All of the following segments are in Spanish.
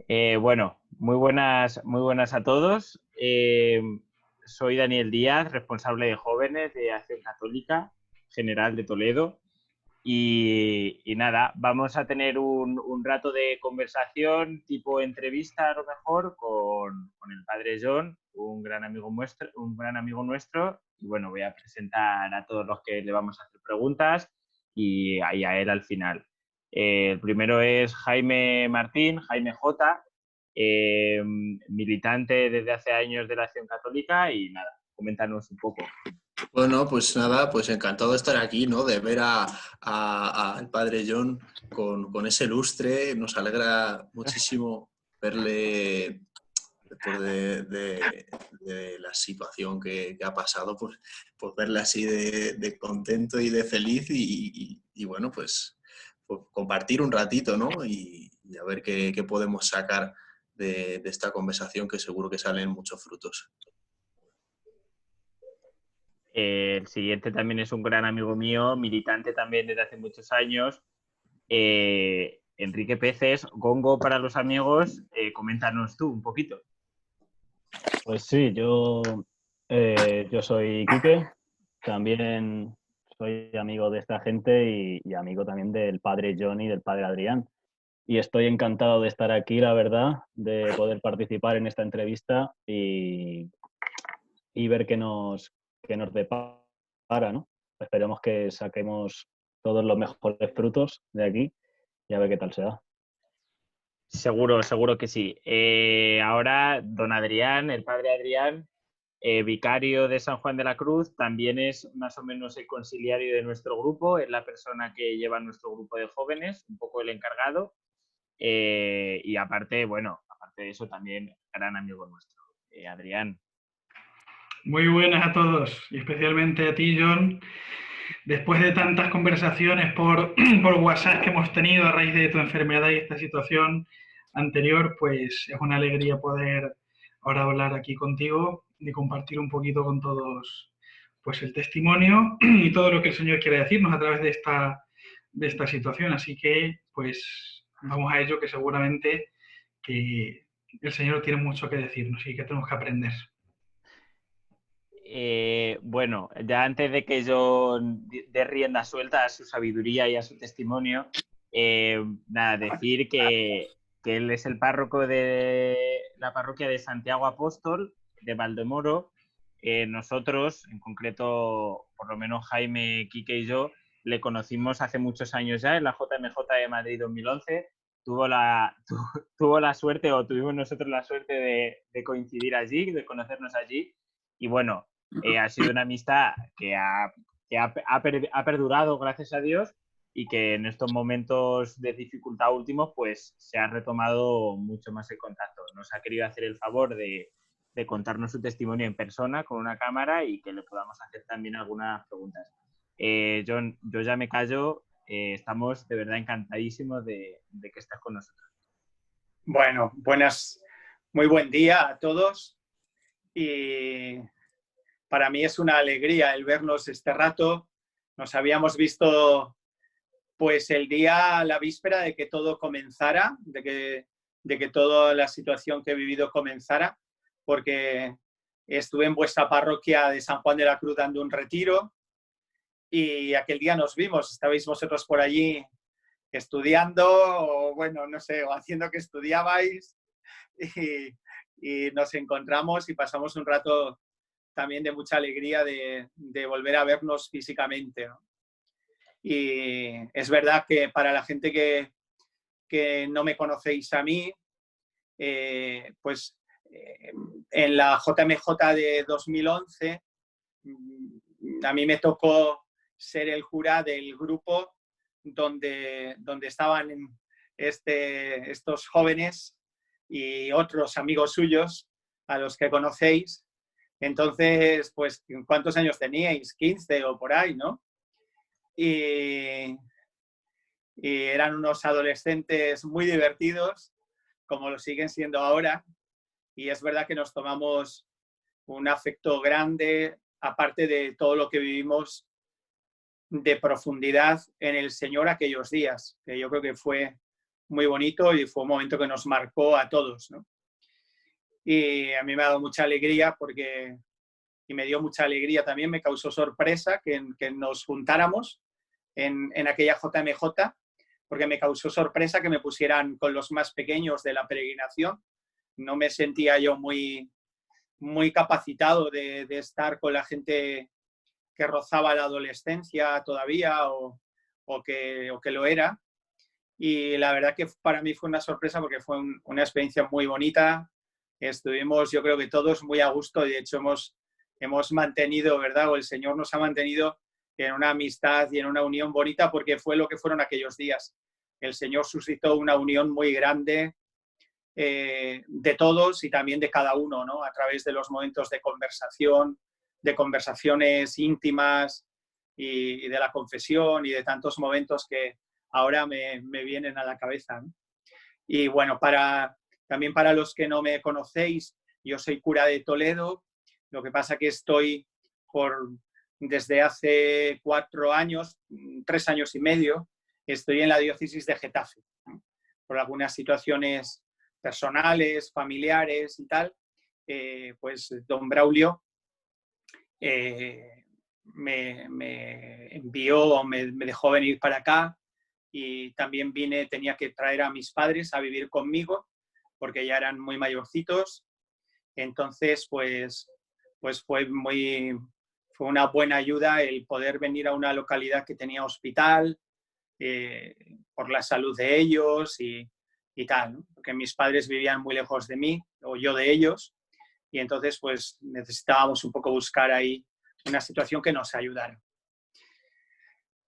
Bueno, muy buenas a todos. Soy Daniel Díaz, responsable de jóvenes de Acción Católica General de Toledo. Y nada, vamos a tener un rato de conversación tipo entrevista a lo mejor con el padre John, un gran amigo nuestro. Y bueno, voy a presentar a todos los que le vamos a hacer preguntas y a él al final. El primero es Jaime Martín, Jaime J., militante desde hace años de la Acción Católica y nada, coméntanos un poco. Bueno, pues nada, pues encantado de estar aquí, ¿no? De ver al padre John con ese lustre. Nos alegra muchísimo verle después de la situación que ha pasado, pues verle así de contento y de feliz y bueno, pues compartir un ratito, ¿no? Y a ver qué podemos sacar de esta conversación, que seguro que salen muchos frutos. El siguiente también es un gran amigo mío, militante también desde hace muchos años, Enrique Peces, Gongo para los amigos. Coméntanos tú un poquito. Pues sí, yo soy Quique, también soy amigo de esta gente y amigo también del padre John y del padre Adrián. Y estoy encantado de estar aquí, la verdad, de poder participar en esta entrevista y ver qué nos depara, ¿no? Esperemos que saquemos todos los mejores frutos de aquí y a ver qué tal se da. Seguro que sí. Ahora, don Adrián, el padre Adrián, vicario de San Juan de la Cruz, también es más o menos el conciliario de nuestro grupo, es la persona que lleva nuestro grupo de jóvenes, un poco el encargado. Y aparte, bueno, aparte de eso, también gran amigo nuestro. Adrián. Muy buenas a todos, y especialmente a ti, John. Después de tantas conversaciones por WhatsApp que hemos tenido a raíz de tu enfermedad y esta situación anterior, pues es una alegría poder ahora hablar aquí contigo y compartir un poquito con todos pues el testimonio y todo lo que el Señor quiere decirnos a través de esta situación. Así que, pues, vamos a ello, que seguramente que el Señor tiene mucho que decirnos y que tenemos que aprender. Bueno, ya antes de que yo dé rienda suelta a su sabiduría y a su testimonio, nada, decir que él es el párroco de la parroquia de Santiago Apóstol de Valdemoro. Nosotros, en concreto, por lo menos Jaime, Quique y yo, le conocimos hace muchos años ya en la JMJ de Madrid 2011. Tuvo la suerte, o tuvimos nosotros la suerte de coincidir allí, de conocernos allí. Y bueno, ha sido una amistad que ha perdurado, gracias a Dios, y que en estos momentos de dificultad últimos, pues se ha retomado mucho más el contacto. Nos ha querido hacer el favor de contarnos su testimonio en persona con una cámara y que le podamos hacer también algunas preguntas. John, yo ya me callo. Estamos de verdad encantadísimos de que estés con nosotros. Bueno, muy buen día a todos. Y para mí es una alegría el vernos este rato. Nos habíamos visto pues el día, la víspera de que todo comenzara, de que toda la situación que he vivido comenzara, porque estuve en vuestra parroquia de San Juan de la Cruz dando un retiro y aquel día nos vimos. Estabais vosotros por allí estudiando o bueno, no sé, o haciendo que estudiabais y nos encontramos y pasamos un rato también de mucha alegría de volver a vernos físicamente, ¿no? Y es verdad que para la gente que no me conocéis a mí, pues en la JMJ de 2011 a mí me tocó ser el jurado del grupo donde estaban estos jóvenes y otros amigos suyos a los que conocéis. Entonces, pues, ¿cuántos años teníais? 15 o por ahí, ¿no? Y eran unos adolescentes muy divertidos, como lo siguen siendo ahora. Y es verdad que nos tomamos un afecto grande, aparte de todo lo que vivimos de profundidad en el Señor aquellos días, que yo creo que fue muy bonito y fue un momento que nos marcó a todos, ¿no? Y a mí me ha dado mucha alegría y me dio mucha alegría también, me causó sorpresa que nos juntáramos en aquella JMJ, porque me causó sorpresa que me pusieran con los más pequeños de la peregrinación. No me sentía yo muy capacitado de estar con la gente que rozaba la adolescencia todavía o que lo era. Y la verdad que para mí fue una sorpresa porque fue una experiencia muy bonita. Estuvimos, yo creo que todos muy a gusto. De hecho, hemos mantenido, ¿verdad? O el Señor nos ha mantenido en una amistad y en una unión bonita porque fue lo que fueron aquellos días. El Señor suscitó una unión muy grande de todos y también de cada uno, ¿no? A través de los momentos de conversación, de conversaciones íntimas y de la confesión y de tantos momentos que ahora me vienen a la cabeza, ¿no? Y bueno, también para los que no me conocéis, yo soy cura de Toledo, lo que pasa que estoy desde hace 4 años, 3 años y medio, estoy en la diócesis de Getafe, ¿no? Por algunas situaciones personales, familiares y tal, pues don Braulio me envió, me dejó venir para acá y también tenía que traer a mis padres a vivir conmigo porque ya eran muy mayorcitos. Entonces, pues fue una buena ayuda el poder venir a una localidad que tenía hospital por la salud de ellos y tal, ¿no? Porque mis padres vivían muy lejos de mí, o yo de ellos, y entonces pues necesitábamos un poco buscar ahí una situación que nos ayudara.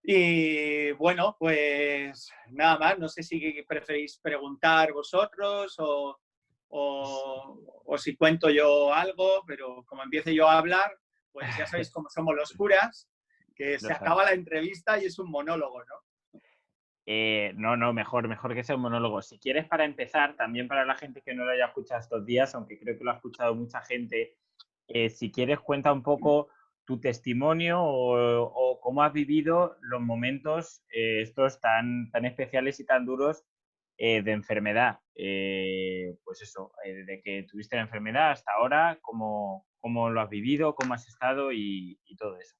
Y bueno, pues nada más, no sé si preferís preguntar vosotros o si cuento yo algo, pero como empiece yo a hablar, pues ya sabéis cómo somos los curas, que se acaba la entrevista y es un monólogo, ¿no? No, mejor que sea un monólogo. Si quieres, para empezar, también para la gente que no lo haya escuchado estos días, aunque creo que lo ha escuchado mucha gente, si quieres, cuenta un poco tu testimonio o cómo has vivido los momentos estos tan especiales y tan duros de enfermedad. Pues eso, desde que tuviste la enfermedad hasta ahora, cómo lo has vivido, cómo has estado y todo eso.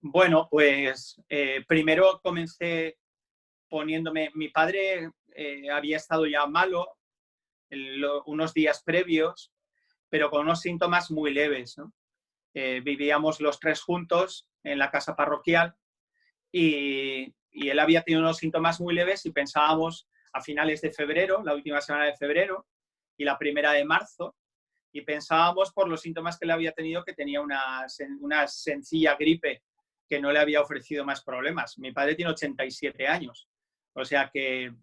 Bueno, pues primero comencé poniéndome, mi padre había estado ya malo unos días previos, pero con unos síntomas muy leves, ¿no? Vivíamos los 3 juntos en la casa parroquial y él había tenido unos síntomas muy leves y pensábamos a finales de febrero, la última semana de febrero y la primera de marzo, y pensábamos por los síntomas que él había tenido que tenía una sencilla gripe que no le había ofrecido más problemas. Mi padre tiene 87 años. O sea que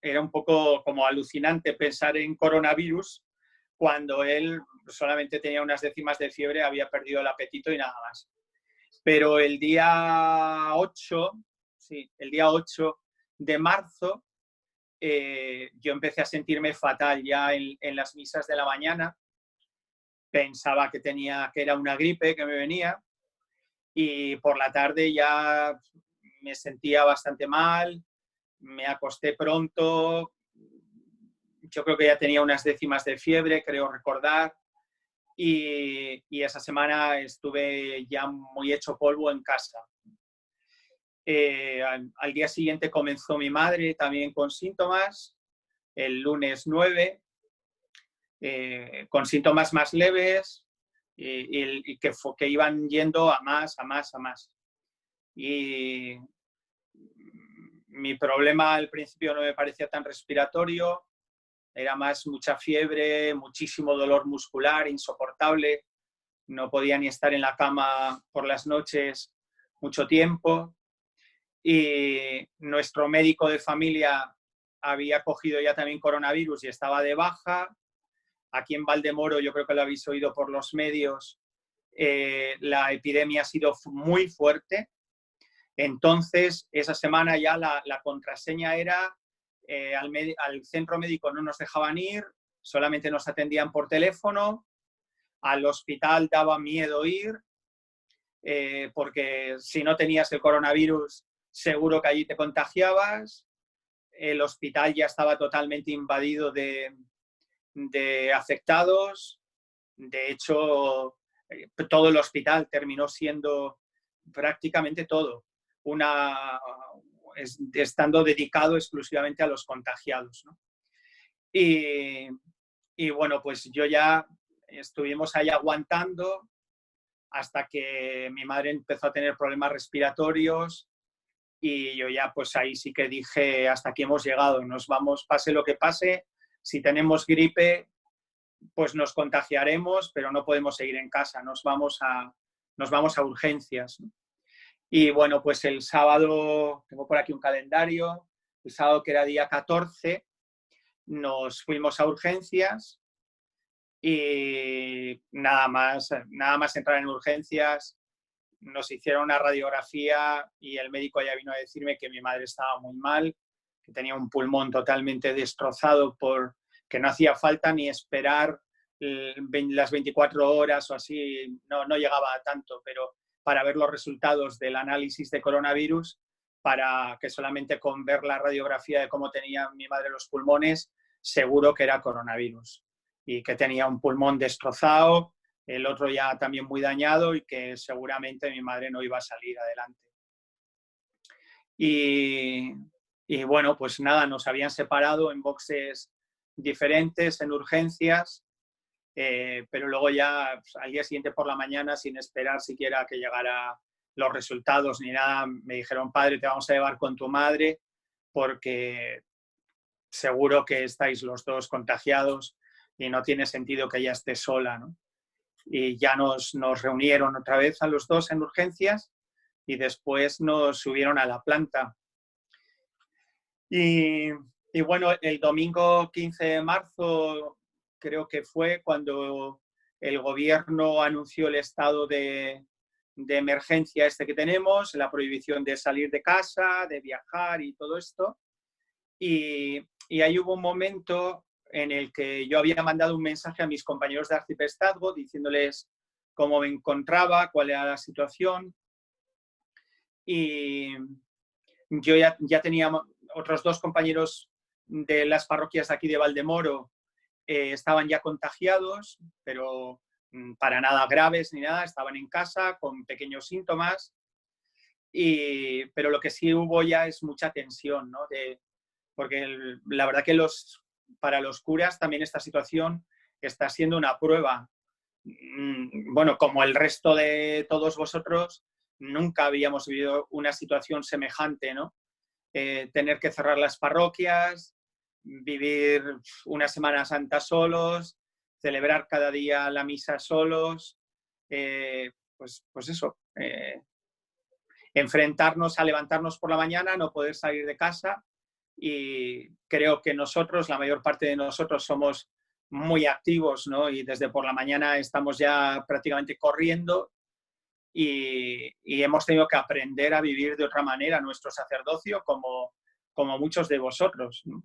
era un poco como alucinante pensar en coronavirus cuando él solamente tenía unas décimas de fiebre, había perdido el apetito y nada más. Pero el día 8 de marzo, yo empecé a sentirme fatal ya en las misas de la mañana. Pensaba que era una gripe que me venía y por la tarde ya me sentía bastante mal. Me acosté pronto, yo creo que ya tenía unas décimas de fiebre, creo recordar, y esa semana estuve ya muy hecho polvo en casa. Al día siguiente comenzó mi madre también con síntomas, el lunes 9, con síntomas más leves y que iban yendo a más. Y mi problema al principio no me parecía tan respiratorio, era más mucha fiebre, muchísimo dolor muscular, insoportable. No podía ni estar en la cama por las noches mucho tiempo. Y nuestro médico de familia había cogido ya también coronavirus y estaba de baja. Aquí en Valdemoro, yo creo que lo habéis oído por los medios, la epidemia ha sido muy fuerte. Entonces, esa semana ya la contraseña era al centro médico no nos dejaban ir, solamente nos atendían por teléfono, al hospital daba miedo ir, porque si no tenías el coronavirus seguro que allí te contagiabas. el hospital ya estaba totalmente invadido de afectados. De hecho, todo el hospital terminó siendo prácticamente todo estando dedicado exclusivamente a los contagiados, ¿no? Y bueno, pues estuvimos ahí aguantando hasta que mi madre empezó a tener problemas respiratorios y yo ya pues ahí sí que dije, hasta aquí hemos llegado, nos vamos, pase lo que pase, si tenemos gripe, pues nos contagiaremos, pero no podemos seguir en casa, nos vamos a urgencias, ¿no? Y bueno, pues el sábado, tengo por aquí un calendario, el sábado que era día 14, nos fuimos a urgencias y nada más entrar en urgencias, nos hicieron una radiografía y el médico ya vino a decirme que mi madre estaba muy mal, que tenía un pulmón totalmente destrozado, que no hacía falta ni esperar las 24 horas o así, no llegaba a tanto, pero para ver los resultados del análisis de coronavirus, para que solamente con ver la radiografía de cómo tenía mi madre los pulmones, seguro que era coronavirus y que tenía un pulmón destrozado, el otro ya también muy dañado y que seguramente mi madre no iba a salir adelante. Y bueno, pues nada, nos habían separado en boxes diferentes, en urgencias, pero luego ya pues, al día siguiente por la mañana, sin esperar siquiera que llegara los resultados ni nada, me dijeron, padre, te vamos a llevar con tu madre porque seguro que estáis los dos contagiados y no tiene sentido que ella esté sola, ¿no? Y ya nos reunieron otra vez a los dos en urgencias y después nos subieron a la planta. Y bueno, el domingo 15 de marzo creo que fue cuando el gobierno anunció el estado de emergencia que tenemos, la prohibición de salir de casa, de viajar y todo esto. Y ahí hubo un momento en el que yo había mandado un mensaje a mis compañeros de arciprestazgo diciéndoles cómo me encontraba, cuál era la situación. Y yo ya tenía otros dos compañeros de las parroquias de aquí de Valdemoro, estaban ya contagiados, pero para nada graves ni nada, estaban en casa con pequeños síntomas. Pero lo que sí hubo ya es mucha tensión, ¿no? Porque la verdad que para los curas también esta situación está siendo una prueba. Bueno, como el resto de todos vosotros, nunca habíamos vivido una situación semejante, ¿no? Tener que cerrar las parroquias, vivir una Semana Santa solos, celebrar cada día la misa solos, pues eso, enfrentarnos a levantarnos por la mañana, no poder salir de casa. Y creo que nosotros, la mayor parte de nosotros, somos muy activos, ¿no? Y desde por la mañana estamos ya prácticamente corriendo y hemos tenido que aprender a vivir de otra manera nuestro sacerdocio como muchos de vosotros, ¿no?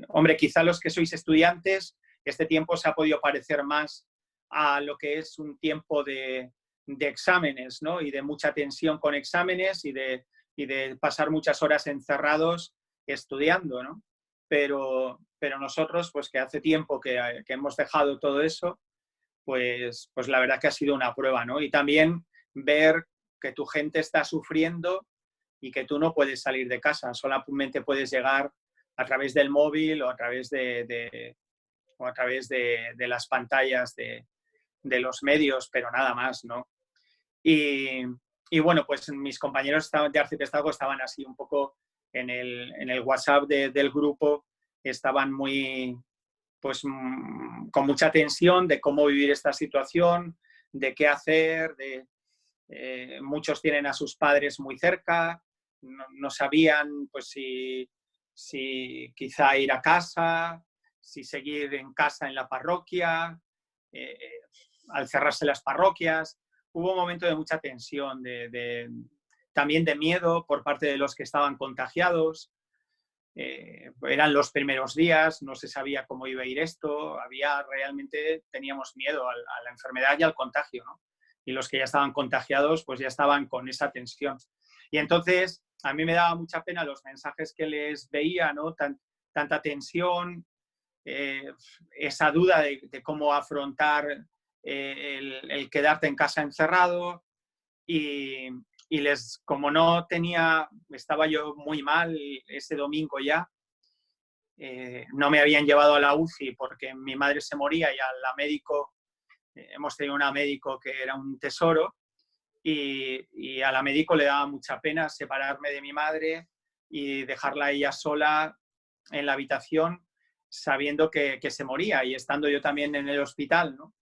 Hombre, quizá los que sois estudiantes, este tiempo se ha podido parecer más a lo que es un tiempo de exámenes, ¿no? Y de mucha tensión con exámenes y de pasar muchas horas encerrados estudiando, ¿no? Pero nosotros, pues que hace tiempo que hemos dejado todo eso, pues la verdad que ha sido una prueba, ¿no? Y también ver que tu gente está sufriendo y que tú no puedes salir de casa, solamente puedes llegar a través del móvil o a través de las pantallas de los medios, pero nada más, ¿no? Y bueno, pues mis compañeros de arciprestazgo estaban así un poco en el WhatsApp del grupo, estaban muy, pues con mucha tensión de cómo vivir esta situación, de qué hacer, muchos tienen a sus padres muy cerca, no sabían pues si quizá ir a casa, si seguir en casa en la parroquia, al cerrarse las parroquias. Hubo un momento de mucha tensión, también de miedo por parte de los que estaban contagiados. Eran los primeros días, no se sabía cómo iba a ir esto, teníamos miedo a la enfermedad y al contagio, ¿no? Y los que ya estaban contagiados, pues ya estaban con esa tensión. Y entonces, a mí me daba mucha pena los mensajes que les veía, ¿no? Tanta tensión, esa duda de cómo afrontar el quedarte en casa encerrado y como no tenía, estaba yo muy mal ese domingo ya, no me habían llevado a la UCI porque mi madre se moría y a la médico, hemos tenido una médico que era un tesoro y a la médico le daba mucha pena separarme de mi madre y dejarla ella sola en la habitación sabiendo que se moría y estando yo también en el hospital, ¿no?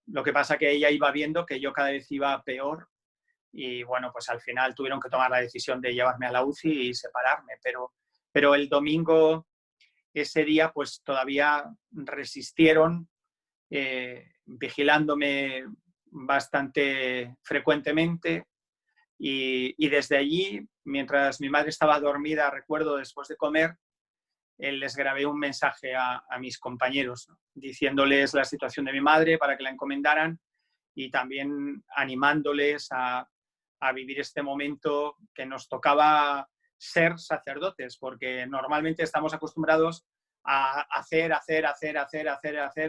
Lo que pasa que ella iba viendo que yo cada vez iba peor y bueno, pues al final tuvieron que tomar la decisión de llevarme a la UCI y separarme, pero el domingo, ese día, pues todavía resistieron vigilándome bastante frecuentemente y desde allí, mientras mi madre estaba dormida, recuerdo después de comer, les grabé un mensaje a mis compañeros, ¿no? Diciéndoles la situación de mi madre para que la encomendaran y también animándoles a vivir este momento que nos tocaba ser sacerdotes, porque normalmente estamos acostumbrados a hacer,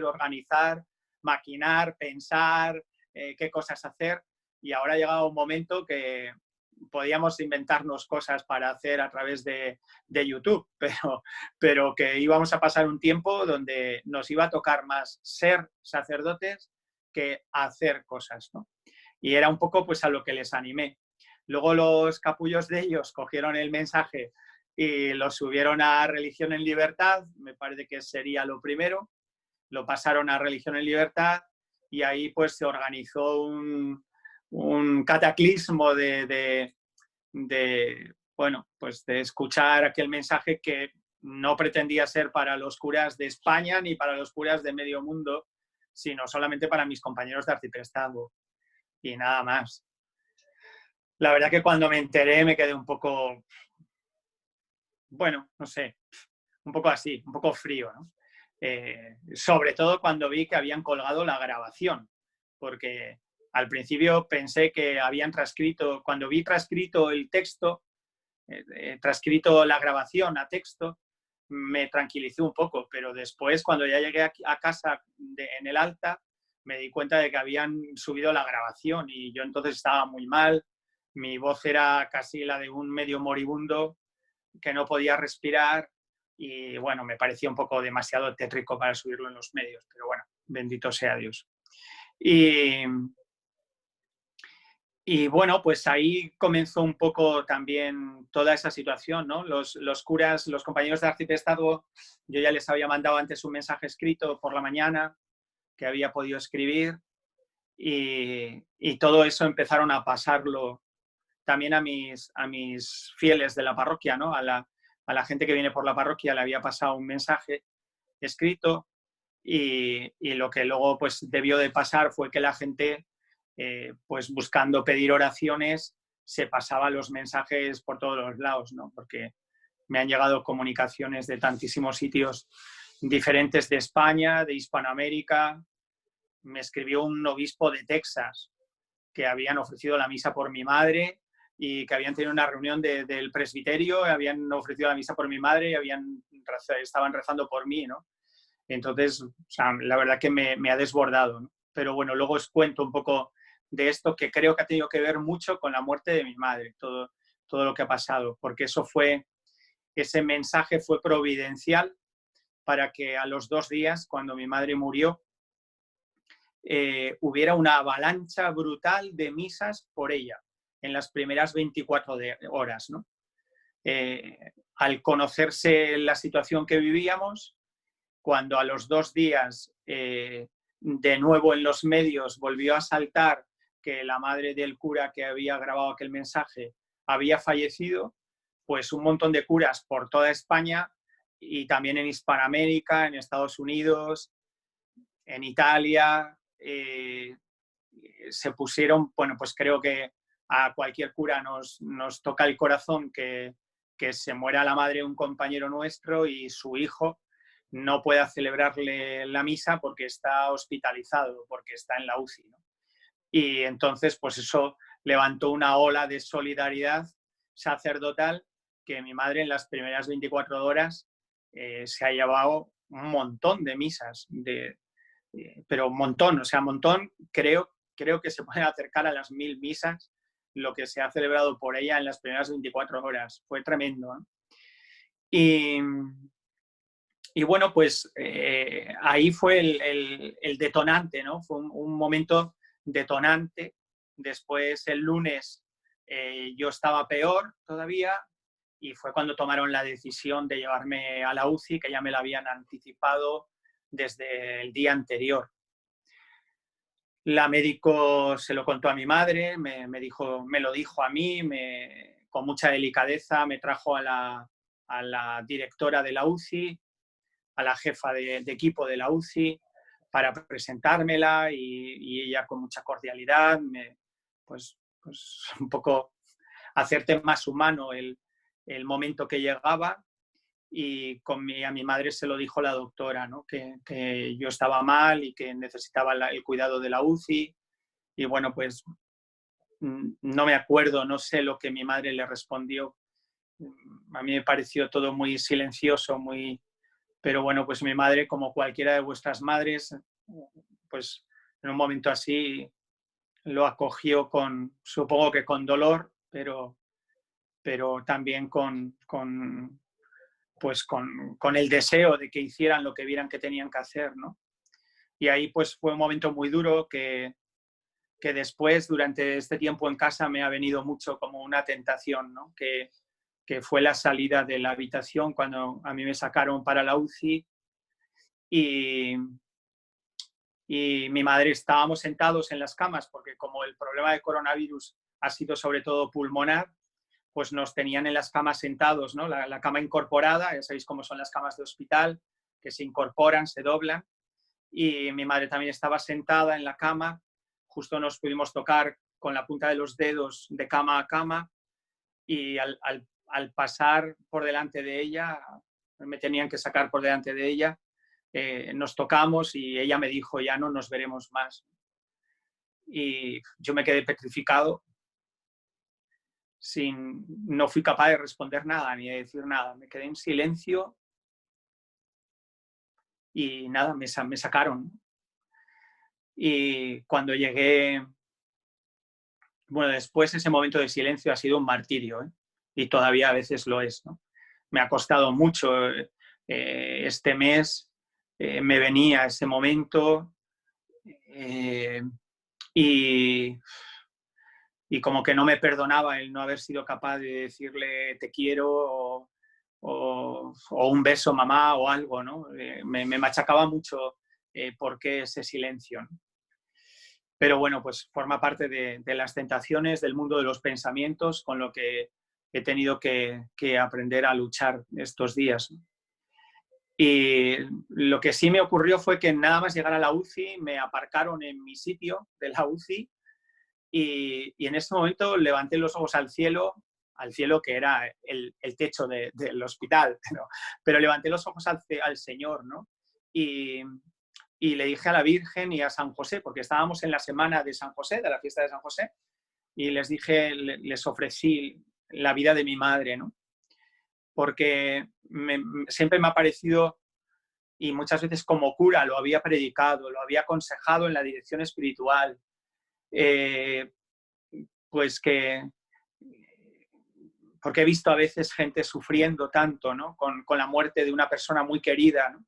organizar, maquinar, pensar qué cosas hacer y ahora ha llegado un momento que podíamos inventarnos cosas para hacer a través de YouTube, pero que íbamos a pasar un tiempo donde nos iba a tocar más ser sacerdotes que hacer cosas, ¿no? Y era un poco pues a lo que les animé. Luego los capullos de ellos cogieron el mensaje y lo subieron a Religión en Libertad, me parece que sería lo primero, lo pasaron a Religión en Libertad y ahí pues se organizó un cataclismo bueno, pues de escuchar aquel mensaje que no pretendía ser para los curas de España ni para los curas de medio mundo, sino solamente para mis compañeros de arciprestazgo y nada más. La verdad que cuando me enteré me quedé un poco, bueno, no sé, un poco así, un poco frío, ¿no? Sobre todo cuando vi que habían colgado la grabación, porque al principio pensé que habían transcrito, cuando vi transcrito el texto, transcrito la grabación a texto, me tranquilicé un poco, pero después cuando ya llegué a casa en el alta, me di cuenta de que habían subido la grabación y yo entonces estaba muy mal, mi voz era casi la de un medio moribundo, que no podía respirar y bueno, me parecía un poco demasiado tétrico para subirlo en los medios, pero bueno, bendito sea Dios. Y bueno, pues ahí comenzó un poco también toda esa situación, ¿no? Los curas, los compañeros de arciprestazgo, yo ya les había mandado antes un mensaje escrito por la mañana que había podido escribir y todo eso empezaron a pasarlo también a mis fieles de la parroquia, ¿no? A la gente que viene por la parroquia le había pasado un mensaje escrito y lo que luego pues debió de pasar fue que la gente pues buscando pedir oraciones se pasaba los mensajes por todos los lados, ¿no? Porque me han llegado comunicaciones de tantísimos sitios diferentes de España, de Hispanoamérica. Me escribió un obispo de Texas que habían ofrecido la misa por mi madre y que habían tenido una reunión del presbiterio, habían ofrecido la misa por mi madre y estaban rezando por mí, ¿no? Entonces, o sea, la verdad que me ha desbordado, ¿no? Pero bueno, luego os cuento un poco de esto que creo que ha tenido que ver mucho con la muerte de mi madre, todo lo que ha pasado, porque ese mensaje fue providencial para que a los 2 días, cuando mi madre murió, hubiera una avalancha brutal de misas por ella en las primeras 24 horas, ¿no? Al conocerse la situación que vivíamos, cuando a los 2 días de nuevo en los medios volvió a saltar que la madre del cura que había grabado aquel mensaje había fallecido, pues un montón de curas por toda España y también en Hispanoamérica, en Estados Unidos, en Italia, se pusieron, bueno, pues creo que a cualquier cura nos toca el corazón que se muera la madre de un compañero nuestro y su hijo no pueda celebrarle la misa porque está hospitalizado, porque está en la UCI, ¿no? Y entonces, pues eso levantó una ola de solidaridad, sacerdotal que mi madre en las primeras 24 horas se ha llevado un montón de misas, pero un montón, o sea, un montón, creo que se pueden acercar a las 1000 misas lo que se ha celebrado por ella en las primeras 24 horas. Fue tremendo, ¿eh? Y bueno, pues ahí fue el detonante, ¿no? Fue un momento detonante. Después, el lunes, yo estaba peor todavía y fue cuando tomaron la decisión de llevarme a la UCI, que ya me la habían anticipado desde el día anterior. La médico se lo contó a mi madre, me lo dijo a mí, con mucha delicadeza me trajo a la directora de la UCI, a la jefa de equipo de la UCI, para presentármela y ella con mucha cordialidad, pues un poco hacerte más humano el momento que llegaba. Y a mi madre se lo dijo la doctora, ¿no? que yo estaba mal y que necesitaba el cuidado de la UCI. Y bueno, pues no me acuerdo, no sé lo que mi madre le respondió. A mí me pareció todo muy silencioso, pero bueno, pues mi madre, como cualquiera de vuestras madres, pues en un momento así lo acogió supongo que con dolor, pero también con el deseo de que hicieran lo que vieran que tenían que hacer, ¿no? Y ahí pues fue un momento muy duro que después, durante este tiempo en casa, me ha venido mucho como una tentación, ¿no? Que fue la salida de la habitación cuando a mí me sacaron para la UCI y mi madre, estábamos sentados en las camas porque como el problema de coronavirus ha sido sobre todo pulmonar, pues nos tenían en las camas sentados, ¿no? La cama incorporada, ya sabéis cómo son las camas de hospital, que se incorporan, se doblan, y mi madre también estaba sentada en la cama, justo nos pudimos tocar con la punta de los dedos de cama a cama, y al pasar por delante de ella, me tenían que sacar por delante de ella, nos tocamos y ella me dijo, ya no nos veremos más. Y yo me quedé petrificado, no fui capaz de responder nada ni de decir nada. Me quedé en silencio y nada, me sacaron. Y cuando llegué, bueno, después ese momento de silencio ha sido un martirio, ¿eh? Y todavía a veces lo es, ¿no? Me ha costado mucho. Este mes me venía ese momento y como que no me perdonaba el no haber sido capaz de decirle te quiero o un beso mamá o algo, ¿no? Me machacaba mucho por qué ese silencio, ¿no? Pero bueno, pues forma parte de las tentaciones del mundo de los pensamientos con lo que he tenido que aprender a luchar estos días, ¿no? Y lo que sí me ocurrió fue que nada más llegar a la UCI me aparcaron en mi sitio de la UCI y en ese momento levanté los ojos al cielo que era el techo del hospital, pero levanté los ojos al Señor, ¿no? Y le dije a la Virgen y a San José, porque estábamos en la semana de San José, de la fiesta de San José, y les ofrecí la vida de mi madre, ¿no? Porque siempre me ha parecido, y muchas veces como cura lo había predicado, lo había aconsejado en la dirección espiritual, pues porque he visto a veces gente sufriendo tanto, ¿no? con la muerte de una persona muy querida, ¿no?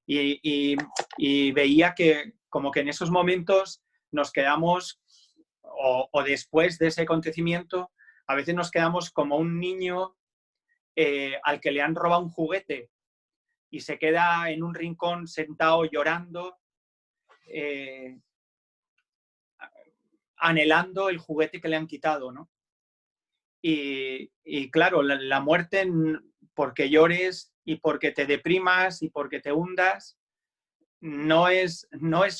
Y veía que como que en esos momentos nos quedamos, o después de ese acontecimiento, a veces nos quedamos como un niño al que le han robado un juguete y se queda en un rincón sentado llorando, anhelando el juguete que le han quitado, ¿no? Y claro, la muerte, porque llores y porque te deprimas y porque te hundas, no es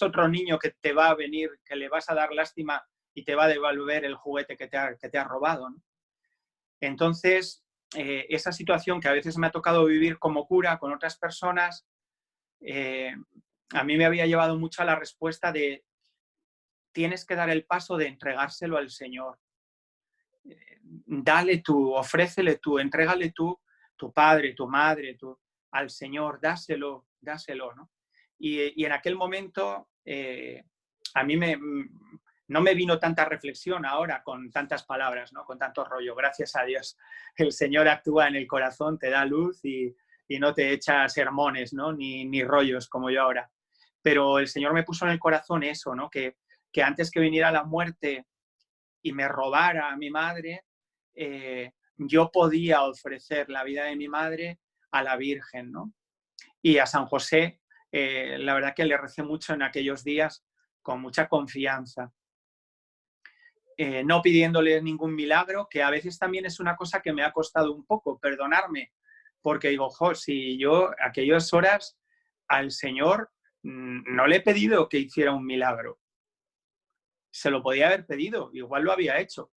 otro niño que te va a venir, que le vas a dar lástima y te va a devolver el juguete que te ha robado, ¿no? Entonces, esa situación que a veces me ha tocado vivir como cura con otras personas, a mí me había llevado mucho a la respuesta de tienes que dar el paso de entregárselo al Señor. dale tú, ofrécele tú, entrégale tú, tu padre, tu madre, al Señor, dáselo, ¿no? Y en aquel momento a mí no me vino tanta reflexión ahora con tantas palabras, ¿no? Con tanto rollo. Gracias a Dios, el Señor actúa en el corazón, te da luz y no te echa sermones, ¿no? Ni rollos como yo ahora. Pero el Señor me puso en el corazón eso, ¿no? Que antes que viniera la muerte y me robara a mi madre, yo podía ofrecer la vida de mi madre a la Virgen, ¿no? Y a San José, la verdad que le recé mucho en aquellos días con mucha confianza. No pidiéndole ningún milagro, que a veces también es una cosa que me ha costado un poco perdonarme, porque digo, si yo a aquellas horas al Señor no le he pedido que hiciera un milagro. Se lo podía haber pedido, igual lo había hecho.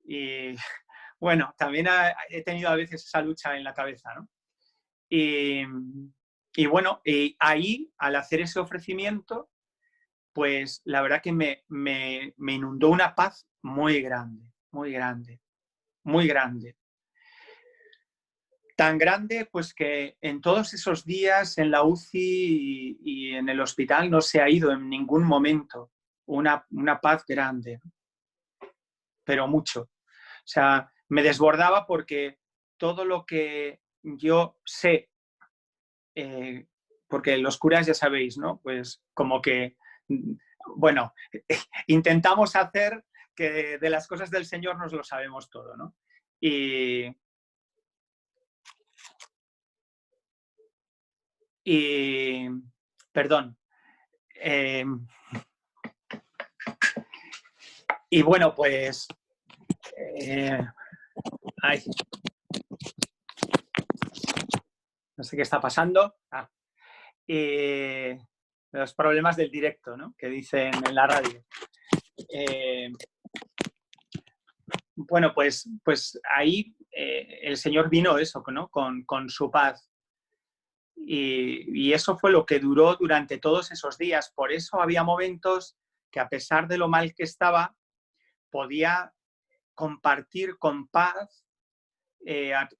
Y bueno, también he tenido a veces esa lucha en la cabeza, ¿no? Y bueno, ahí, al hacer ese ofrecimiento, pues la verdad que me inundó una paz muy grande, muy grande, muy grande. Tan grande, pues que en todos esos días en la UCI y en el hospital no se ha ido en ningún momento una paz grande, pero mucho. O sea, me desbordaba porque todo lo que yo sé, porque los curas ya sabéis, ¿no? Pues como que, bueno, intentamos hacer que de las cosas del Señor nos lo sabemos todo, ¿no? Perdón. Y bueno, pues... ay. No sé qué está pasando. Los problemas del directo, ¿no? Que dicen en la radio. Bueno, pues ahí el Señor vino eso, ¿no? Con su paz. Y eso fue lo que duró durante todos esos días. Por eso había momentos que, a pesar de lo mal que estaba, podía compartir con paz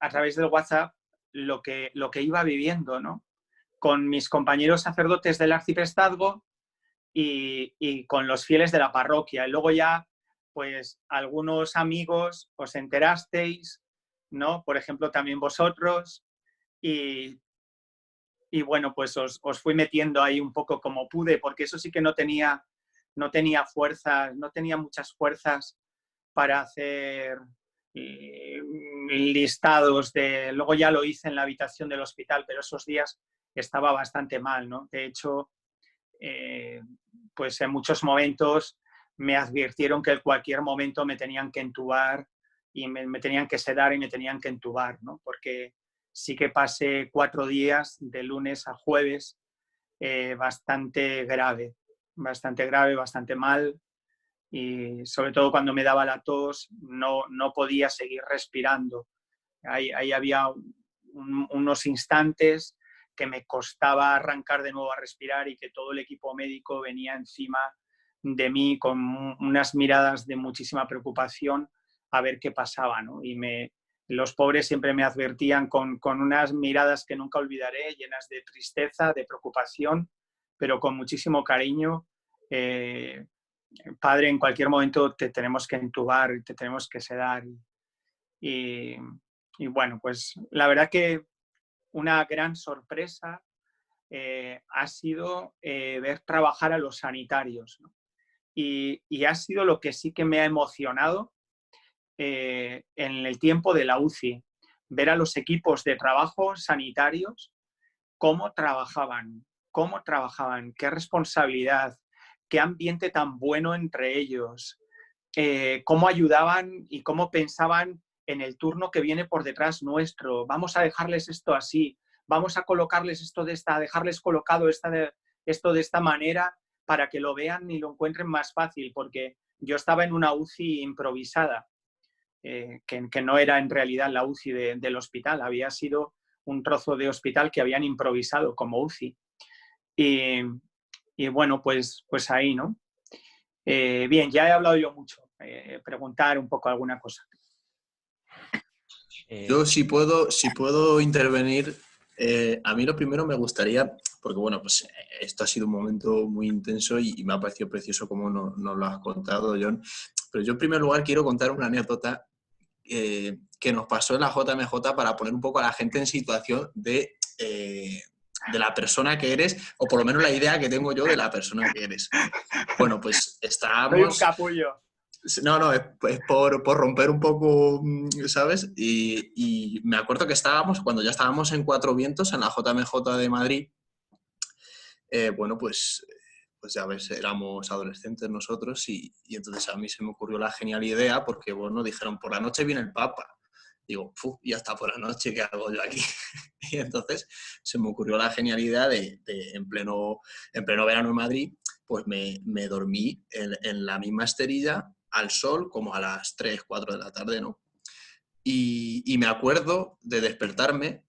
a través del WhatsApp lo que iba viviendo, ¿no? Con mis compañeros sacerdotes del arciprestazgo y con los fieles de la parroquia. Y luego ya, pues, algunos amigos os enterasteis, ¿no? Por ejemplo, también vosotros. Y bueno, pues os fui metiendo ahí un poco como pude, porque eso sí que no tenía fuerzas, no tenía muchas fuerzas para hacer listados de... Luego ya lo hice en la habitación del hospital, pero esos días estaba bastante mal, ¿no? De hecho, pues en muchos momentos me advirtieron que en cualquier momento me tenían que entubar y me tenían que sedar y me tenían que entubar, ¿no? Porque sí que pasé 4 días, de lunes a jueves, bastante grave, bastante mal. Y sobre todo cuando me daba la tos, no podía seguir respirando. Ahí había unos instantes que me costaba arrancar de nuevo a respirar y que todo el equipo médico venía encima de mí con unas miradas de muchísima preocupación a ver qué pasaba, ¿no? Y los pobres siempre me advertían con unas miradas que nunca olvidaré, llenas de tristeza, de preocupación, pero con muchísimo cariño. Padre, en cualquier momento te tenemos que entubar, te tenemos que sedar. Y bueno, pues la verdad que una gran sorpresa ha sido ver trabajar a los sanitarios, ¿no? Y ha sido lo que sí que me ha emocionado en el tiempo de la UCI, ver a los equipos de trabajo sanitarios cómo trabajaban, qué responsabilidad, qué ambiente tan bueno entre ellos, cómo ayudaban y cómo pensaban en el turno que viene por detrás nuestro. Vamos a dejarles esto así, vamos a colocarles esto dejarles colocado esto de esta manera para que lo vean y lo encuentren más fácil, porque yo estaba en una UCI improvisada, que no era en realidad la UCI del hospital, había sido un trozo de hospital que habían improvisado como UCI. Y bueno, pues ahí, ¿no? Bien, ya he hablado yo mucho. preguntar un poco alguna cosa. Yo si puedo intervenir, a mí lo primero me gustaría, porque bueno, pues esto ha sido un momento muy intenso y me ha parecido precioso como nos lo has contado, John, pero yo en primer lugar quiero contar una anécdota que nos pasó en la JMJ para poner un poco a la gente en situación de la persona que eres, o por lo menos la idea que tengo yo de la persona que eres. Bueno, pues estábamos... Soy un capullo. No, es por romper un poco, ¿sabes? Y me acuerdo que cuando ya estábamos en Cuatro Vientos, en la JMJ de Madrid, bueno, pues ya ves, éramos adolescentes nosotros y entonces a mí se me ocurrió la genial idea porque, bueno, dijeron, por la noche viene el Papa. Digo, ya está por la noche, ¿qué hago yo aquí? Y entonces se me ocurrió la genial idea de en pleno verano en Madrid, pues me dormí en la misma esterilla al sol como a las 3, 4 de la tarde, ¿no? Y me acuerdo de despertarme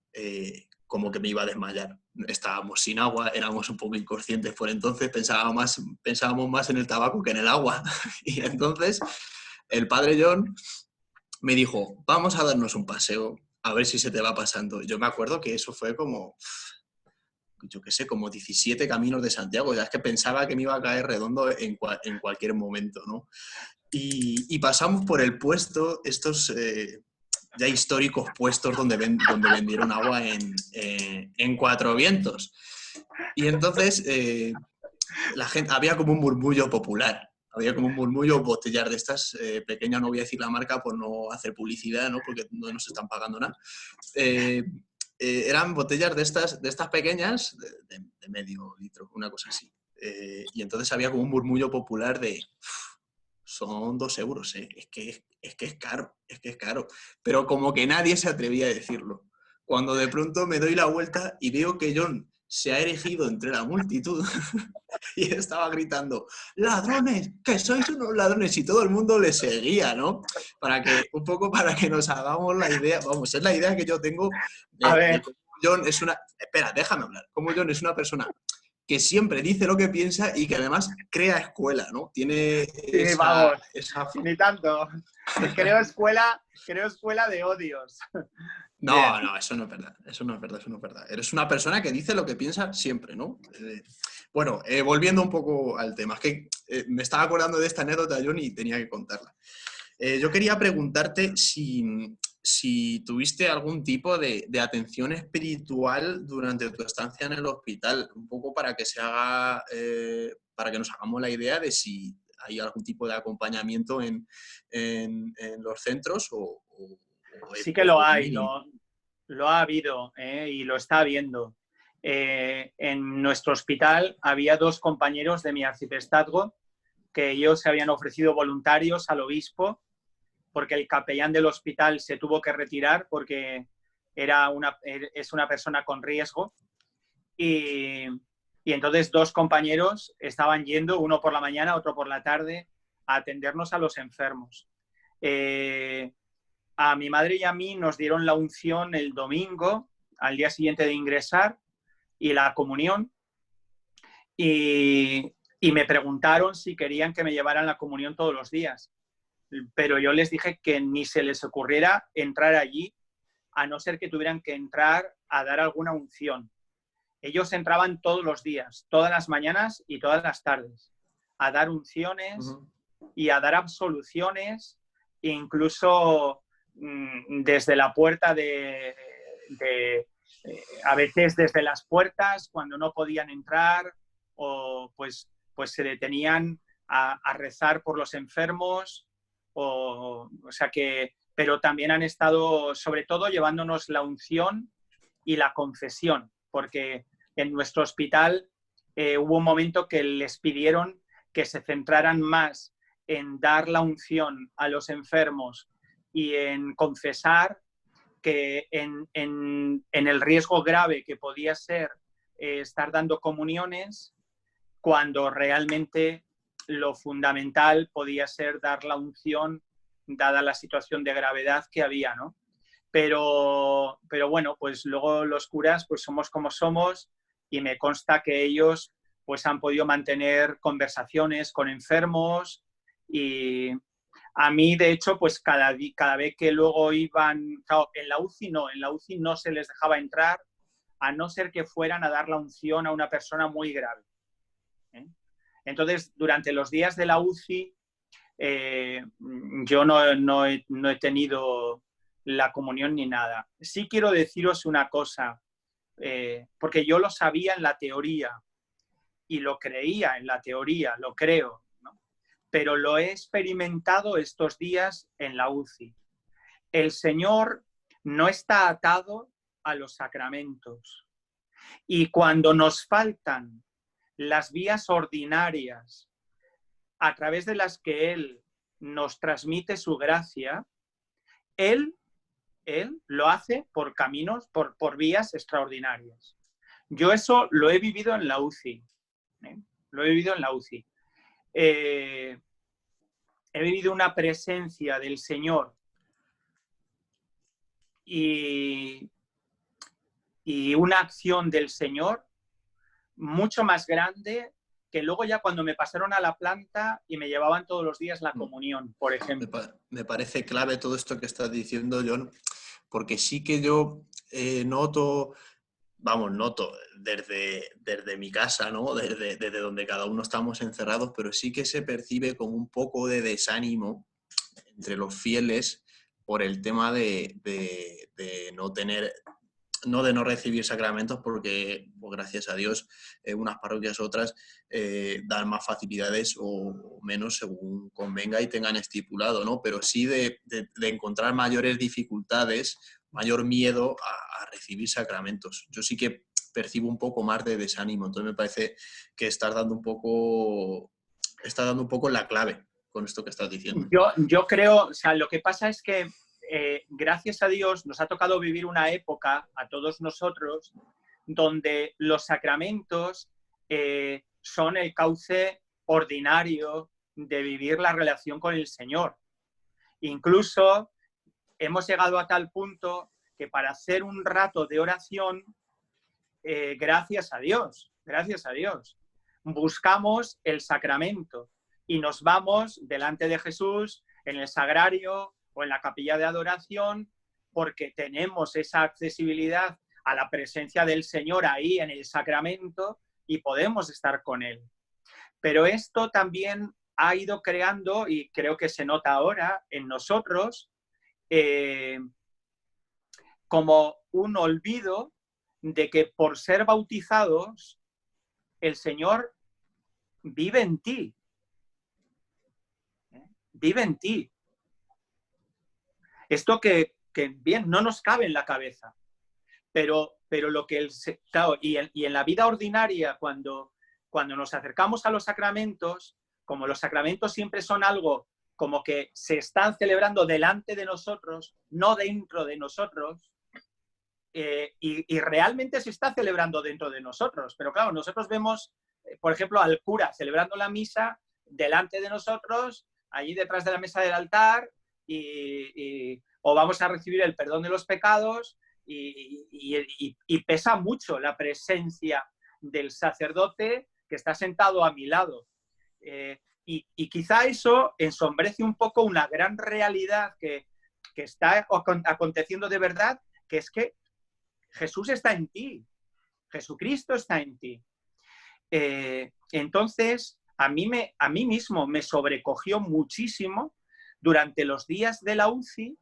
como que me iba a desmayar. Estábamos sin agua, éramos un poco inconscientes por entonces, pensábamos más en el tabaco que en el agua. Y entonces el padre John me dijo, vamos a darnos un paseo, a ver si se te va pasando. Yo me acuerdo que eso fue como, yo qué sé, como 17 caminos de Santiago. Ya es que pensaba que me iba a caer redondo en cualquier momento, ¿no? Y pasamos por el puesto, estos ya históricos puestos donde vendieron agua en Cuatro Vientos. Y entonces la gente, había como un murmullo popular. Había como un murmullo, botellas de estas pequeñas, no voy a decir la marca por no hacer publicidad, ¿no? Porque no nos están pagando nada. Eran botellas de estas pequeñas, de medio litro, una cosa así. Y entonces había como un murmullo popular de, son 2 euros, es que es caro, es caro. Pero como que nadie se atrevía a decirlo. Cuando de pronto me doy la vuelta y veo que John se ha erigido entre la multitud y estaba gritando, ¡ladrones! ¡Que sois unos ladrones! Y todo el mundo le seguía, ¿no? Un poco para que nos hagamos la idea, vamos, es la idea que yo tengo de cómo John es una... Espera, déjame hablar. Cómo John es una persona que siempre dice lo que piensa y que además crea escuela, ¿no? Tiene esa... Ni tanto. Creo escuela de odios. No, eso no es verdad. Eres una persona que dice lo que piensa siempre, ¿no? Bueno, volviendo un poco al tema, es que me estaba acordando de esta anécdota, John, y tenía que contarla. Yo quería preguntarte si tuviste algún tipo de atención espiritual durante tu estancia en el hospital, un poco para que para que nos hagamos la idea de si hay algún tipo de acompañamiento en los centros o sí que lo hay, lo ha habido y lo está habiendo. En nuestro hospital había 2 compañeros de mi arciprestazgo que ellos se habían ofrecido voluntarios al obispo porque el capellán del hospital se tuvo que retirar porque es una persona con riesgo y entonces 2 compañeros estaban yendo, uno por la mañana, otro por la tarde, a atendernos a los enfermos. A mi madre y a mí nos dieron la unción el domingo, al día siguiente de ingresar, y la comunión, y me preguntaron si querían que me llevaran la comunión todos los días. Pero yo les dije que ni se les ocurriera entrar allí, a no ser que tuvieran que entrar a dar alguna unción. Ellos entraban todos los días, todas las mañanas y todas las tardes, a dar unciones y a dar absoluciones, incluso desde la puerta a veces desde las puertas, cuando no podían entrar, o pues se detenían a rezar por los enfermos, o sea que, pero también han estado, sobre todo, llevándonos la unción y la confesión, porque en nuestro hospital hubo un momento que les pidieron que se centraran más en dar la unción a los enfermos y en confesar que en el riesgo grave que podía ser estar dando comuniones, cuando realmente lo fundamental podía ser dar la unción dada la situación de gravedad que había, ¿no? Pero bueno, pues luego los curas pues somos como somos y me consta que ellos pues han podido mantener conversaciones con enfermos y A mí, de hecho, pues cada vez que luego iban, claro, en la UCI no se les dejaba entrar, a no ser que fueran a dar la unción a una persona muy grave. Entonces, durante los días de la UCI, yo no he tenido la comunión ni nada. Sí quiero deciros una cosa, porque yo lo sabía en la teoría y lo creía en la teoría, lo creo, ¿no? Pero lo he experimentado estos días en la UCI. El Señor no está atado a los sacramentos. Y cuando nos faltan las vías ordinarias a través de las que Él nos transmite su gracia, Él lo hace por caminos, por vías extraordinarias. Yo eso lo he vivido en la UCI. Lo he vivido en la UCI. He vivido una presencia del Señor y una acción del Señor mucho más grande que luego ya cuando me pasaron a la planta y me llevaban todos los días la comunión, por ejemplo. Me parece clave todo esto que estás diciendo, John, porque sí que yo noto desde mi casa, ¿no? Desde donde cada uno estamos encerrados, pero sí que se percibe como un poco de desánimo entre los fieles por el tema de no recibir sacramentos, porque, pues, gracias a Dios, unas parroquias u otras dan más facilidades o menos según convenga y tengan estipulado, ¿no? Pero sí de encontrar mayores dificultades, mayor miedo a recibir sacramentos. Yo sí que percibo un poco más de desánimo, entonces me parece que estás dando un poco la clave con esto que estás diciendo. Yo creo, o sea, lo que pasa es que gracias a Dios nos ha tocado vivir una época a todos nosotros donde los sacramentos son el cauce ordinario de vivir la relación con el Señor. Incluso hemos llegado a tal punto que para hacer un rato de oración, gracias a Dios, buscamos el sacramento y nos vamos delante de Jesús en el sagrario o en la capilla de adoración porque tenemos esa accesibilidad a la presencia del Señor ahí en el sacramento y podemos estar con Él. Pero esto también ha ido creando, y creo que se nota ahora en nosotros, como un olvido de que por ser bautizados el Señor vive en ti. Vive en ti. Esto que bien, no nos cabe en la cabeza. Pero lo que claro, y en la vida ordinaria, cuando nos acercamos a los sacramentos, como los sacramentos siempre son algo como que se están celebrando delante de nosotros, no dentro de nosotros, y realmente se está celebrando dentro de nosotros. Pero claro, nosotros vemos, por ejemplo, al cura celebrando la misa delante de nosotros, allí detrás de la mesa del altar, o vamos a recibir el perdón de los pecados, y pesa mucho la presencia del sacerdote que está sentado a mi lado. Y quizá eso ensombrece un poco una gran realidad que está aconteciendo de verdad, que es que Jesús está en ti, Jesucristo está en ti. Entonces, a mí mismo me sobrecogió muchísimo durante los días de la UCI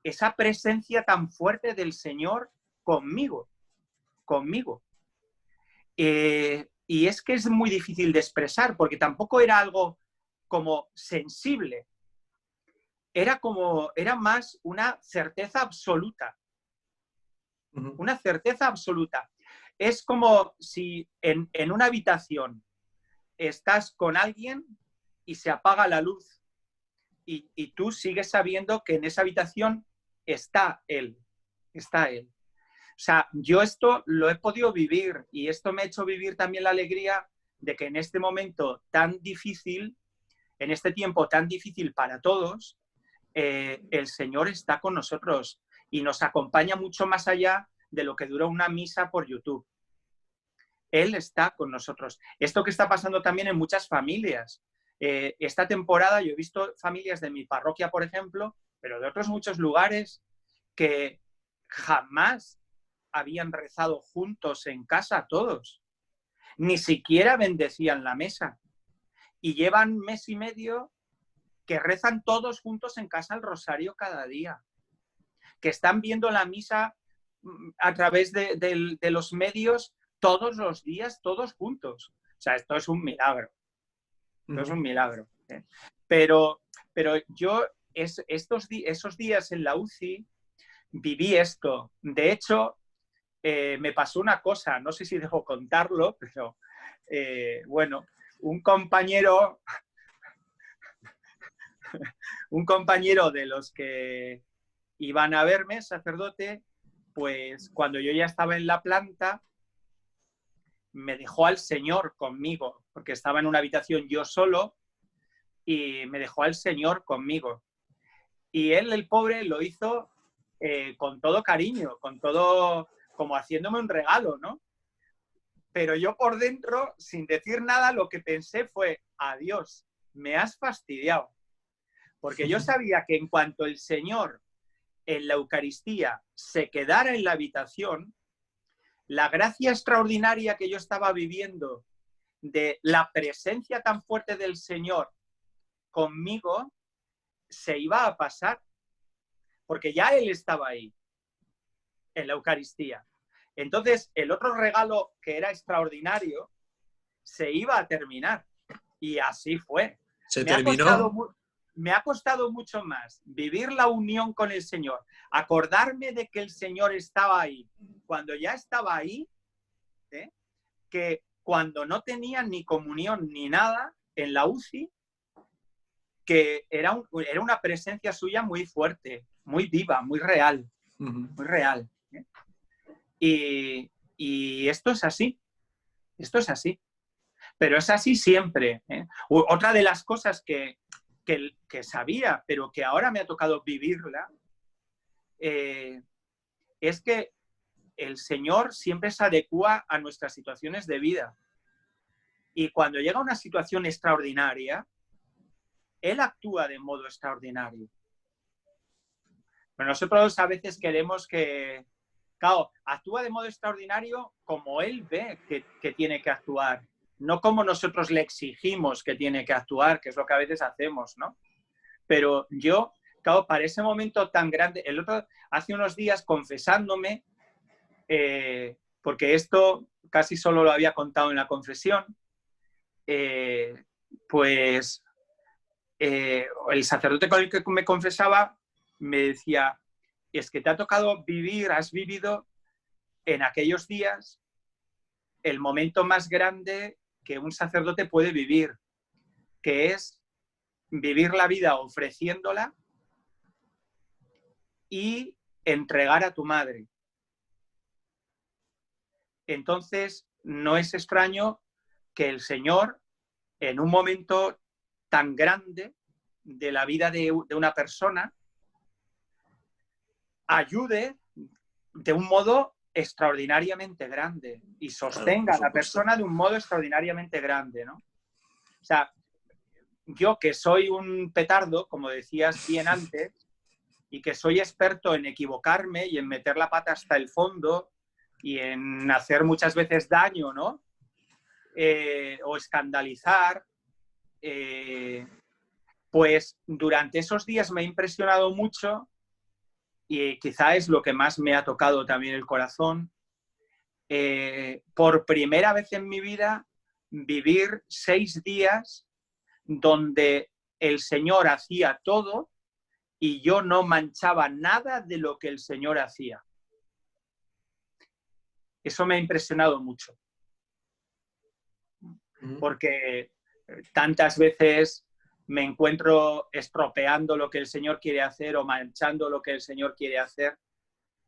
esa presencia tan fuerte del Señor conmigo. Y es que es muy difícil de expresar, porque tampoco era algo como sensible. Era más una certeza absoluta. Una certeza absoluta. Es como si en una habitación estás con alguien y se apaga la luz y tú sigues sabiendo que en esa habitación está él. O sea, yo esto lo he podido vivir y esto me ha hecho vivir también la alegría de que en este momento tan difícil, en este tiempo tan difícil para todos, el Señor está con nosotros y nos acompaña mucho más allá de lo que dura una misa por YouTube. Él está con nosotros. Esto que está pasando también en muchas familias. esta temporada yo he visto familias de mi parroquia, por ejemplo, pero de otros muchos lugares que jamás habían rezado juntos en casa todos. Ni siquiera bendecían la mesa. Y llevan mes y medio que rezan todos juntos en casa el rosario cada día. Que están viendo la misa a través de los medios todos los días, todos juntos. O sea, esto es un milagro. Esto es un milagro. Pero yo esos días en la UCI viví esto. De hecho, me pasó una cosa, no sé si debo contarlo, pero bueno, un compañero de los que iban a verme, sacerdote, pues cuando yo ya estaba en la planta, me dejó al Señor conmigo, porque estaba en una habitación yo solo, y me dejó al Señor conmigo. Y él, el pobre, lo hizo con todo cariño, con todo, como haciéndome un regalo, ¿no? Pero yo por dentro, sin decir nada, lo que pensé fue, adiós, me has fastidiado. Porque yo sabía que en cuanto el Señor en la Eucaristía se quedara en la habitación, la gracia extraordinaria que yo estaba viviendo de la presencia tan fuerte del Señor conmigo se iba a pasar, porque ya Él estaba ahí, en la Eucaristía. Entonces, el otro regalo que era extraordinario se iba a terminar. Y así fue. ¿Se terminó? Me ha costado mucho más vivir la unión con el Señor, acordarme de que el Señor estaba ahí, cuando ya estaba ahí, que cuando no tenía ni comunión ni nada en la UCI, que era una presencia suya muy fuerte, muy viva, muy real, muy real. Y esto es así, pero es así siempre. Otra de las cosas que sabía, pero que ahora me ha tocado vivirla, es que el Señor siempre se adecúa a nuestras situaciones de vida. Y cuando llega una situación extraordinaria, Él actúa de modo extraordinario. Pero nosotros a veces queremos que, claro, actúa de modo extraordinario como Él ve que tiene que actuar, no como nosotros le exigimos que tiene que actuar, que es lo que a veces hacemos, ¿no? Pero yo, claro, para ese momento tan grande, hace unos días confesándome, porque esto casi solo lo había contado en la confesión, pues el sacerdote con el que me confesaba me decía, es que te ha tocado vivir, has vivido en aquellos días el momento más grande que un sacerdote puede vivir, que es vivir la vida ofreciéndola y entregar a tu madre. Entonces, no es extraño que el Señor, en un momento tan grande de la vida de una persona, ayude de un modo extraordinariamente grande y sostenga a la persona de un modo extraordinariamente grande, ¿no? O sea, yo que soy un petardo, como decías bien antes, y que soy experto en equivocarme y en meter la pata hasta el fondo y en hacer muchas veces daño, ¿no? O escandalizar, pues durante esos días me ha impresionado mucho y quizá es lo que más me ha tocado también el corazón. Por primera vez en mi vida, vivir 6 días donde el Señor hacía todo y yo no manchaba nada de lo que el Señor hacía. Eso me ha impresionado mucho. Porque tantas veces me encuentro estropeando lo que el Señor quiere hacer o manchando lo que el Señor quiere hacer.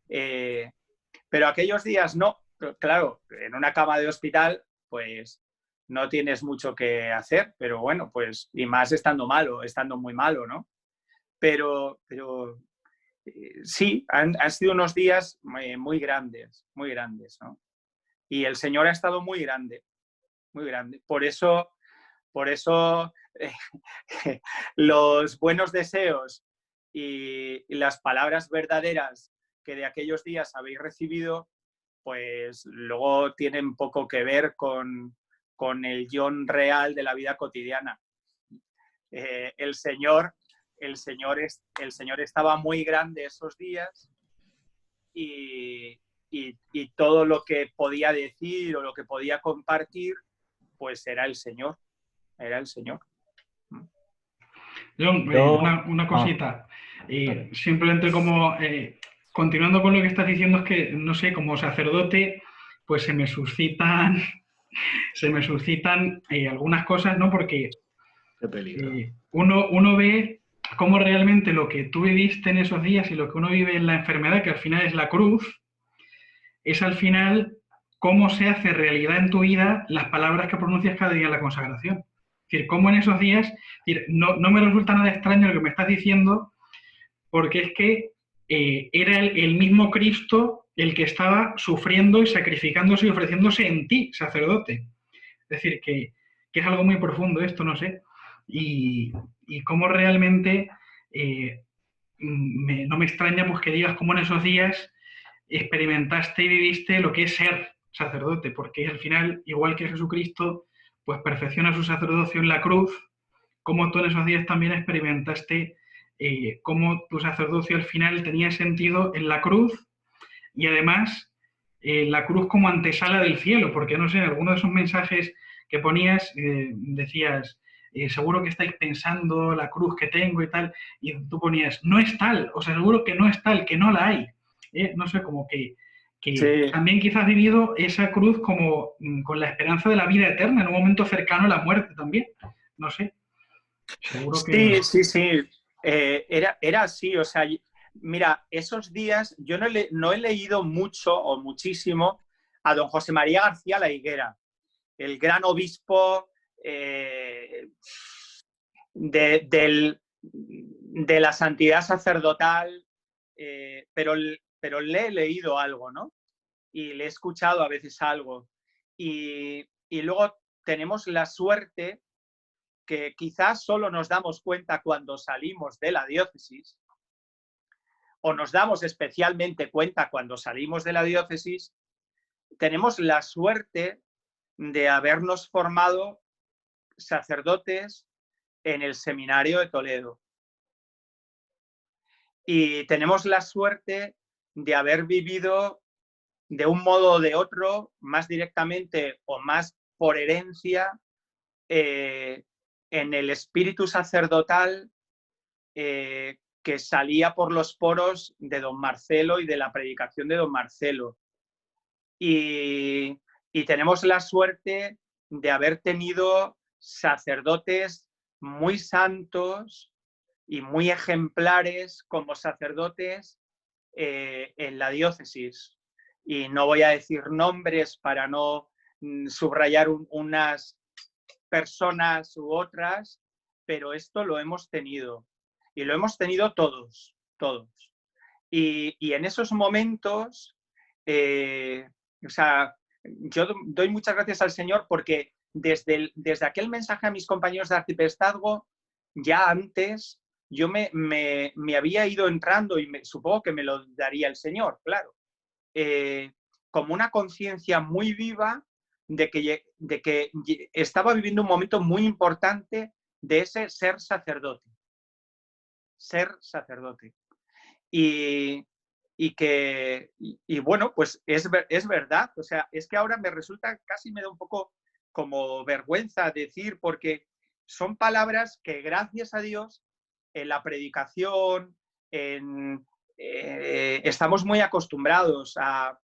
Pero aquellos días no. Claro, en una cama de hospital, pues no tienes mucho que hacer, pero bueno, pues, y más estando malo, estando muy malo, ¿no? Pero sí, han sido unos días muy grandes, ¿no? Y el Señor ha estado muy grande, muy grande. Por eso los buenos deseos y las palabras verdaderas que de aquellos días habéis recibido, pues luego tienen poco que ver con el John real de la vida cotidiana. El Señor estaba muy grande esos días y todo lo que podía decir o lo que podía compartir, pues era el Señor. Era el Señor. John, una cosita. Simplemente como continuando con lo que estás diciendo, es que, no sé, como sacerdote, pues se me suscitan algunas cosas, ¿no? Porque Qué peligro. uno ve cómo realmente lo que tú viviste en esos días y lo que uno vive en la enfermedad, que al final es la cruz, es al final cómo se hace realidad en tu vida las palabras que pronuncias cada día en la consagración. Es decir, cómo en esos días, no me resulta nada extraño lo que me estás diciendo, porque es que era el mismo Cristo el que estaba sufriendo y sacrificándose y ofreciéndose en ti, sacerdote. Es decir, que es algo muy profundo esto, no sé, y cómo realmente no me extraña pues que digas cómo en esos días experimentaste y viviste lo que es ser sacerdote, porque al final, igual que Jesucristo, pues perfecciona su sacerdocio en la cruz, como tú en esos días también experimentaste cómo tu sacerdocio al final tenía sentido en la cruz y además la cruz como antesala del cielo, porque no sé, en alguno de esos mensajes que ponías decías, seguro que estáis pensando la cruz que tengo y tal, y tú ponías, no es tal, o sea, seguro que no es tal, que no la hay. No sé, como que Sí. también quizás has vivido esa cruz como con la esperanza de la vida eterna, en un momento cercano a la muerte también. No sé, seguro que... Sí. Era así, o sea, mira, esos días yo no he leído mucho o muchísimo a don José María García La Higuera, el gran obispo de la santidad sacerdotal, pero le he leído algo, ¿no? Y le he escuchado a veces algo. Y luego tenemos la suerte que quizás solo nos damos cuenta cuando salimos de la diócesis, o nos damos especialmente cuenta cuando salimos de la diócesis, tenemos la suerte de habernos formado sacerdotes en el seminario de Toledo. Y tenemos la suerte de haber vivido de un modo o de otro, más directamente o más por herencia, en el espíritu sacerdotal que salía por los poros de don Marcelo y de la predicación de don Marcelo. Y tenemos la suerte de haber tenido sacerdotes muy santos y muy ejemplares como sacerdotes en la diócesis. Y no voy a decir nombres para no subrayar unas personas u otras, pero esto lo hemos tenido. Y lo hemos tenido todos. Y en esos momentos, o sea, yo doy muchas gracias al Señor porque desde aquel mensaje a mis compañeros de arciprestazgo, ya antes yo me había ido entrando, y supongo que me lo daría el Señor, claro, como una conciencia muy viva de que estaba viviendo un momento muy importante de ese ser sacerdote. Ser sacerdote. Y bueno, pues es verdad. O sea, es que ahora me resulta, casi me da un poco como vergüenza decir, porque son palabras que gracias a Dios en la predicación, estamos muy acostumbrados a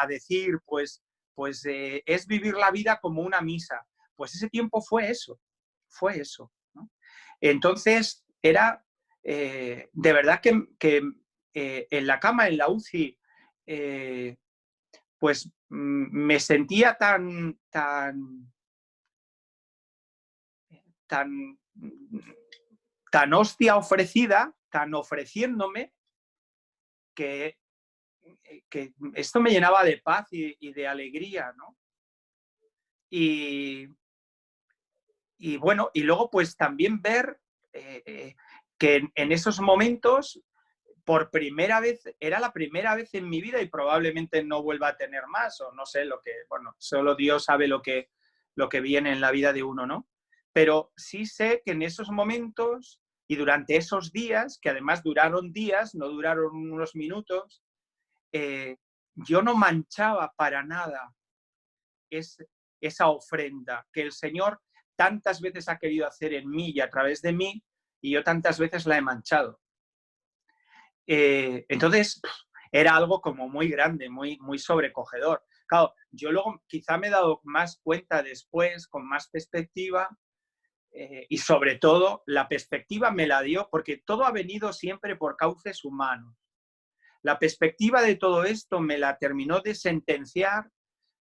decir, pues es vivir la vida como una misa. Pues ese tiempo fue eso, ¿no? Entonces, era de verdad que en la cama, en la UCI, pues me sentía tan hostia ofrecida, tan ofreciéndome, que esto me llenaba de paz y de alegría, ¿no? Y Y bueno, y luego pues también ver que en esos momentos, por primera vez, era la primera vez en mi vida y probablemente no vuelva a tener más, o no sé, bueno, solo Dios sabe lo que viene en la vida de uno, ¿no? Pero sí sé que en esos momentos y durante esos días, que además duraron días, no duraron unos minutos, yo no manchaba para nada esa ofrenda que el Señor tantas veces ha querido hacer en mí y a través de mí, y yo tantas veces la he manchado. Entonces, era algo como muy grande, muy, muy sobrecogedor. Claro, yo luego quizá me he dado más cuenta después, con más perspectiva, y sobre todo la perspectiva me la dio porque todo ha venido siempre por cauces humanos. La perspectiva de todo esto me la terminó de sentenciar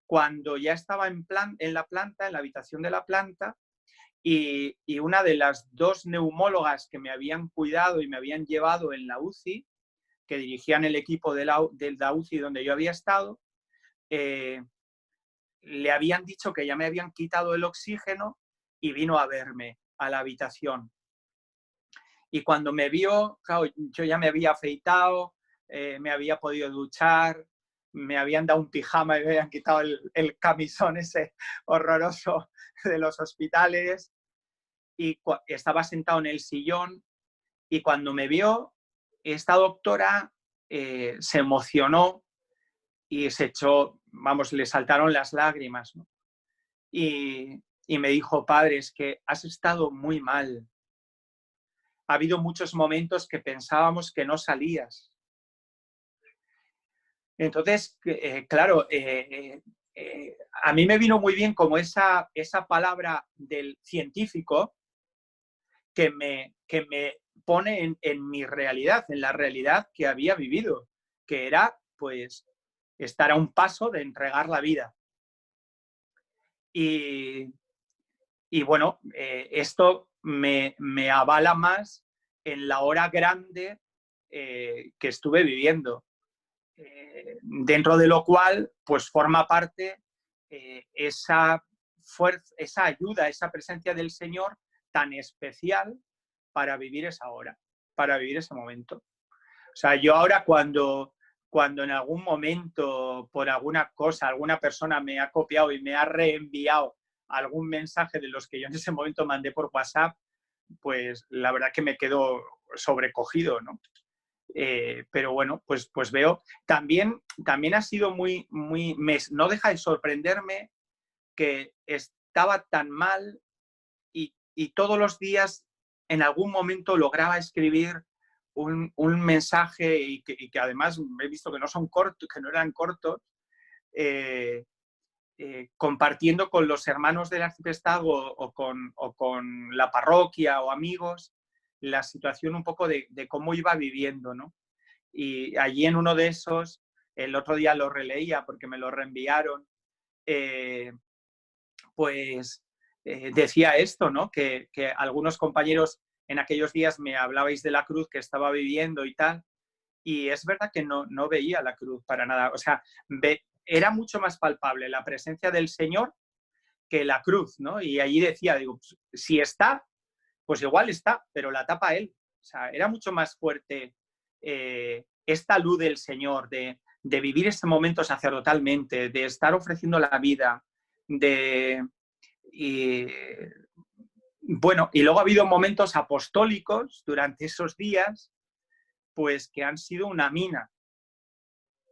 cuando ya estaba en la planta, en la habitación de la planta, y una de las 2 neumólogas que me habían cuidado y me habían llevado en la UCI, que dirigían el equipo de la UCI donde yo había estado, le habían dicho que ya me habían quitado el oxígeno y vino a verme a la habitación. Y cuando me vio, claro, yo ya me había afeitado, me había podido duchar, me habían dado un pijama y me habían quitado el camisón ese horroroso de los hospitales, y estaba sentado en el sillón, y cuando me vio, esta doctora se emocionó y se echó, vamos, le saltaron las lágrimas, ¿no? Y me dijo: padre, es que has estado muy mal. Ha habido muchos momentos que pensábamos que no salías. Entonces, claro, a mí me vino muy bien como esa palabra del científico que me pone en mi realidad, en la realidad que había vivido, que era pues estar a un paso de entregar la vida. Y bueno, esto me avala más en la hora grande que estuve viviendo, dentro de lo cual pues forma parte esa fuerza, esa ayuda, esa presencia del Señor tan especial para vivir esa hora, para vivir ese momento. O sea, yo ahora cuando en algún momento, por alguna cosa, alguna persona me ha copiado y me ha reenviado algún mensaje de los que yo en ese momento mandé por WhatsApp, pues la verdad que me quedo sobrecogido, ¿no? Pero bueno, pues veo, también ha sido muy, no deja de sorprenderme que estaba tan mal y todos los días en algún momento lograba escribir un mensaje y que además he visto que no son cortos, que no eran cortos, compartiendo con los hermanos del arciprestazgo o con la parroquia o amigos la situación un poco de cómo iba viviendo, ¿no? Y allí en uno de esos, el otro día lo releía porque me lo reenviaron, pues decía esto, ¿no? Que algunos compañeros en aquellos días me hablabais de la cruz que estaba viviendo y tal, y es verdad que no veía la cruz para nada. O sea, era mucho más palpable la presencia del Señor que la cruz, ¿no? Y allí decía, digo, pues, si está, pues igual está, pero la tapa Él. O sea, era mucho más fuerte esta luz del Señor, de vivir este momento sacerdotalmente, de estar ofreciendo la vida, bueno, y luego ha habido momentos apostólicos durante esos días, pues que han sido una mina.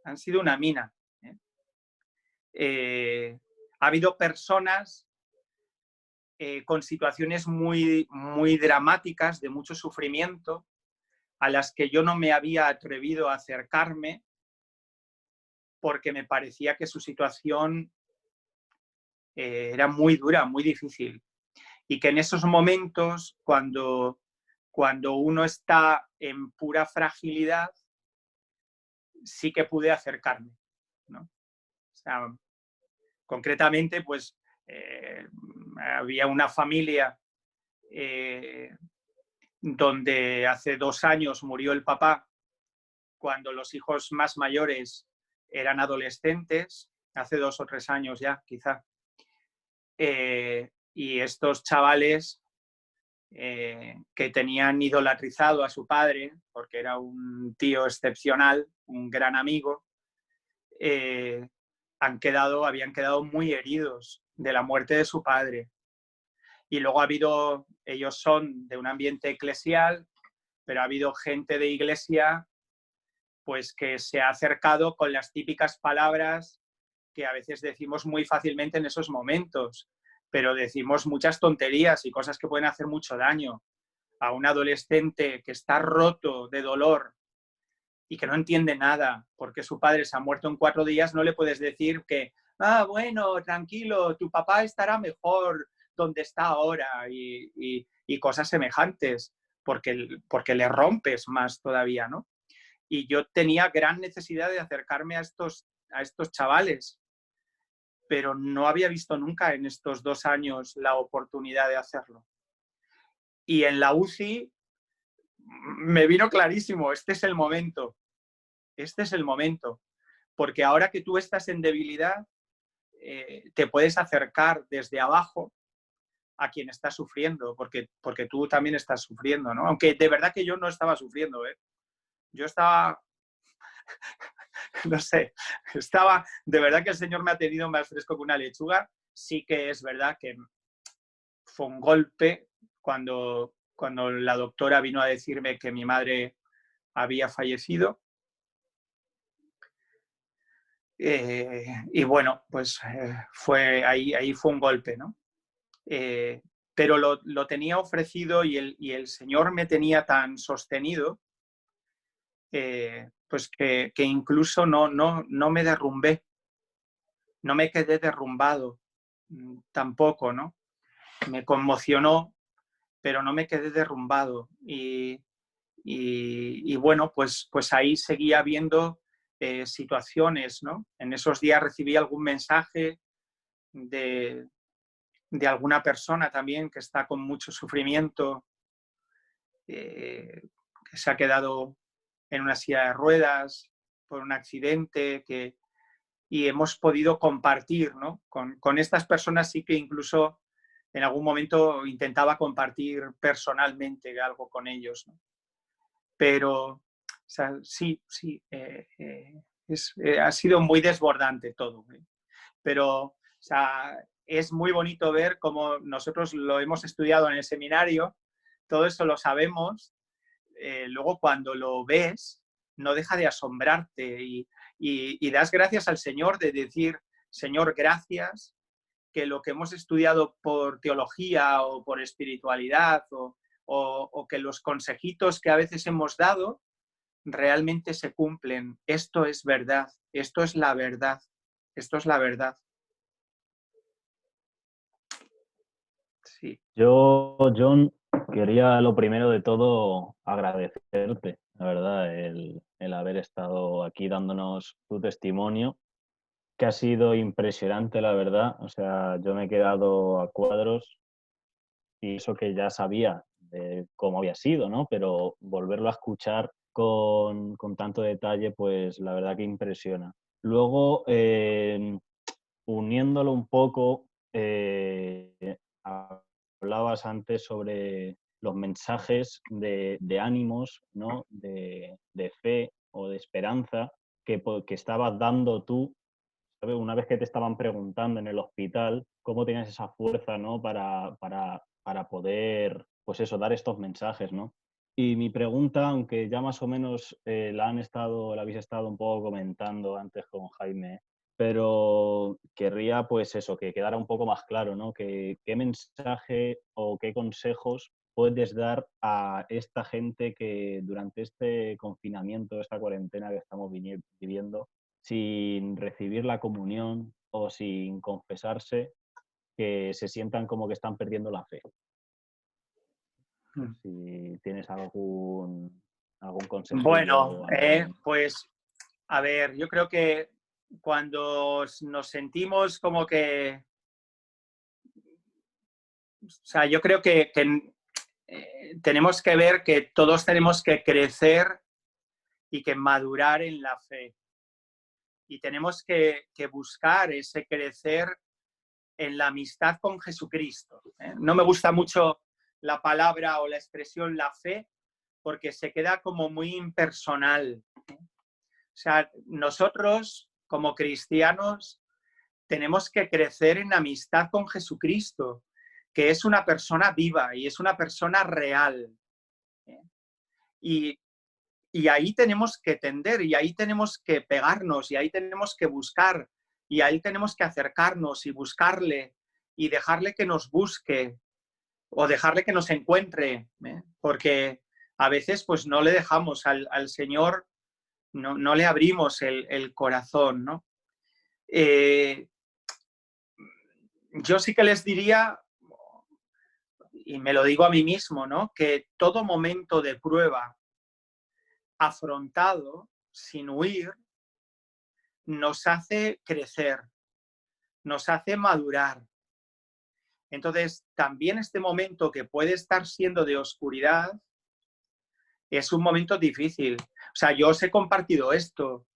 Han sido una mina. Ha habido personas con situaciones muy, muy dramáticas, de mucho sufrimiento, a las que yo no me había atrevido a acercarme porque me parecía que su situación era muy dura, muy difícil. Y que en esos momentos, cuando uno está en pura fragilidad, sí que pude acercarme, ¿no? O sea, concretamente, pues había una familia donde hace 2 años murió el papá cuando los hijos más mayores eran adolescentes, hace 2 o 3 años ya, quizá. y estos chavales que tenían idolatrizado a su padre, porque era un tío excepcional, un gran amigo, habían quedado muy heridos de la muerte de su padre. Y luego ellos son de un ambiente eclesial, pero ha habido gente de iglesia pues que se ha acercado con las típicas palabras que a veces decimos muy fácilmente en esos momentos, pero decimos muchas tonterías y cosas que pueden hacer mucho daño. A un adolescente que está roto de dolor y que no entiende nada porque su padre se ha muerto en 4 días, no le puedes decir que, bueno, tranquilo, tu papá estará mejor donde está ahora y cosas semejantes, porque le rompes más todavía, ¿no? Y yo tenía gran necesidad de acercarme a estos chavales, pero no había visto nunca en estos 2 años la oportunidad de hacerlo. Y en la UCI me vino clarísimo, este es el momento, porque ahora que tú estás en debilidad, te puedes acercar desde abajo a quien está sufriendo, porque tú también estás sufriendo, ¿no? Aunque de verdad que yo no estaba sufriendo, ¿eh? Yo estaba, no sé, de verdad que el Señor me ha tenido más fresco que una lechuga. Sí que es verdad que fue un golpe cuando la doctora vino a decirme que mi madre había fallecido. Y bueno, pues ahí fue un golpe, ¿no? Pero lo tenía ofrecido y el Señor me tenía tan sostenido, pues que incluso no me derrumbé, no me quedé derrumbado tampoco, ¿no? Me conmocionó, pero no me quedé derrumbado. Y bueno, pues ahí seguía viendo situaciones, ¿no? En esos días recibí algún mensaje de alguna persona también que está con mucho sufrimiento, que se ha quedado en una silla de ruedas por un accidente, y hemos podido compartir, ¿no? Con estas personas sí que incluso en algún momento intentaba compartir personalmente algo con ellos, ¿no? Pero, o sea, sí, ha sido muy desbordante todo, ¿eh? Pero, o sea, es muy bonito ver cómo nosotros lo hemos estudiado en el seminario, todo eso lo sabemos, luego cuando lo ves, no deja de asombrarte y das gracias al Señor de decir, Señor, gracias, que lo que hemos estudiado por teología o por espiritualidad o que los consejitos que a veces hemos dado realmente se cumplen. Esto es verdad, esto es la verdad, esto es la verdad. Sí. Yo, John, quería lo primero de todo agradecerte, la verdad, el haber estado aquí dándonos tu testimonio, que ha sido impresionante, la verdad. O sea, yo me he quedado a cuadros y eso que ya sabía de cómo había sido, ¿no? Pero volverlo a escuchar con tanto detalle, pues la verdad que impresiona. Luego, uniéndolo un poco, hablabas antes sobre los mensajes de ánimos, ¿no? De fe o de esperanza que estabas dando tú, ¿sabes? Una vez que te estaban preguntando en el hospital cómo tenías esa fuerza, ¿no? Para poder, pues eso, dar estos mensajes, ¿no? Y mi pregunta, aunque ya más o menos la habéis estado un poco comentando antes con Jaime, pero querría pues eso, que quedara un poco más claro, ¿no? ¿Qué mensaje o qué consejos puedes dar a esta gente que durante este confinamiento, esta cuarentena que estamos viviendo, sin recibir la comunión o sin confesarse, que se sientan como que están perdiendo la fe? Si tienes algún consejillo. Bueno, pues a ver, yo creo que cuando nos sentimos como que, o sea, yo creo que tenemos que ver que todos tenemos que crecer y que madurar en la fe. Y tenemos que buscar ese crecer en la amistad con Jesucristo. No me gusta mucho la palabra o la expresión la fe, porque se queda como muy impersonal. O sea, nosotros como cristianos tenemos que crecer en amistad con Jesucristo, que es una persona viva y es una persona real. Y ahí tenemos que tender, y ahí tenemos que pegarnos, y ahí tenemos que buscar, y ahí tenemos que acercarnos y buscarle, y dejarle que nos busque, o dejarle que nos encuentre, porque a veces pues no le dejamos al Señor, no le abrimos el corazón, ¿no? Yo sí que les diría, y me lo digo a mí mismo, ¿no? Que todo momento de prueba afrontado, sin huir, nos hace crecer, nos hace madurar. Entonces, también este momento que puede estar siendo de oscuridad es un momento difícil. O sea, yo os he compartido esto,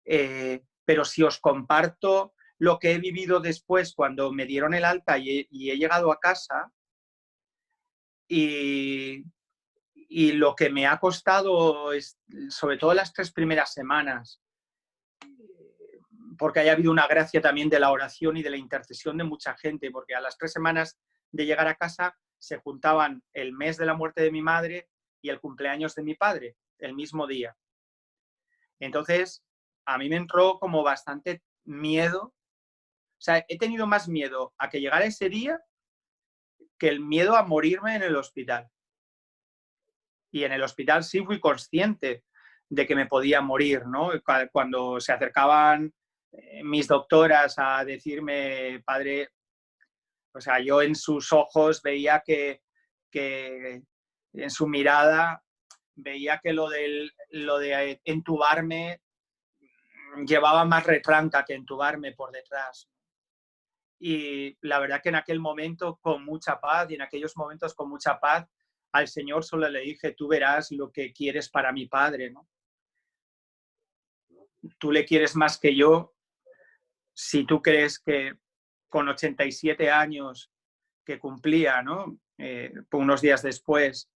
pero si os comparto lo que he vivido después cuando me dieron el alta y he llegado a casa, y lo que me ha costado, sobre todo las 3 primeras semanas, porque haya habido una gracia también de la oración y de la intercesión de mucha gente, porque a las 3 semanas de llegar a casa se juntaban el mes de la muerte de mi madre y el cumpleaños de mi padre, el mismo día. Entonces, a mí me entró como bastante miedo. O sea, he tenido más miedo a que llegara ese día que el miedo a morirme en el hospital. Y en el hospital sí fui consciente de que me podía morir, ¿no? Cuando se acercaban mis doctoras a decirme, padre, o sea, yo en sus ojos veía que en su mirada veía que lo de entubarme llevaba más retranca que entubarme por detrás. Y la verdad que en aquel momento con mucha paz, y en aquellos momentos con mucha paz, al Señor solo le dije, tú verás lo que quieres para mi padre, ¿no? Tú le quieres más que yo. Si tú crees que con 87 años que cumplía, ¿no? Unos días después,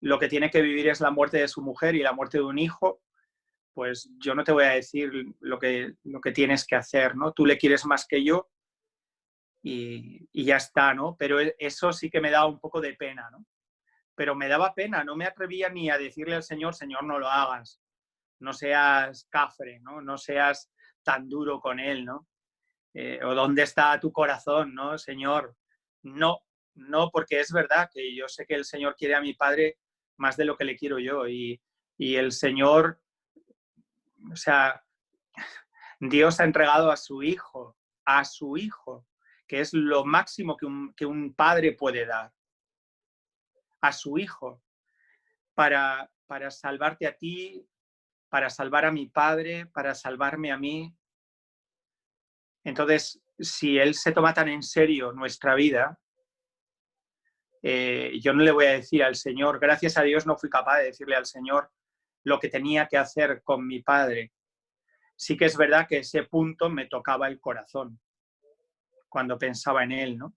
lo que tiene que vivir es la muerte de su mujer y la muerte de un hijo, pues yo no te voy a decir lo que tienes que hacer, ¿no? Tú le quieres más que yo y ya está, ¿no? Pero eso sí que me daba un poco de pena, ¿no? Pero me daba pena, no me atrevía ni a decirle al Señor, Señor, no lo hagas, no seas cafre, ¿no? No seas tan duro con él, ¿no? O ¿dónde está tu corazón, no, Señor? No, porque es verdad que yo sé que el Señor quiere a mi padre más de lo que le quiero yo, y el Señor, o sea, Dios ha entregado a su Hijo, que es lo máximo que un padre puede dar, a su Hijo, para salvarte a ti, para salvar a mi padre, para salvarme a mí. Entonces, si Él se toma tan en serio nuestra vida, yo no le voy a decir al Señor, gracias a Dios no fui capaz de decirle al Señor lo que tenía que hacer con mi padre. Sí que es verdad que ese punto me tocaba el corazón cuando pensaba en él, ¿no?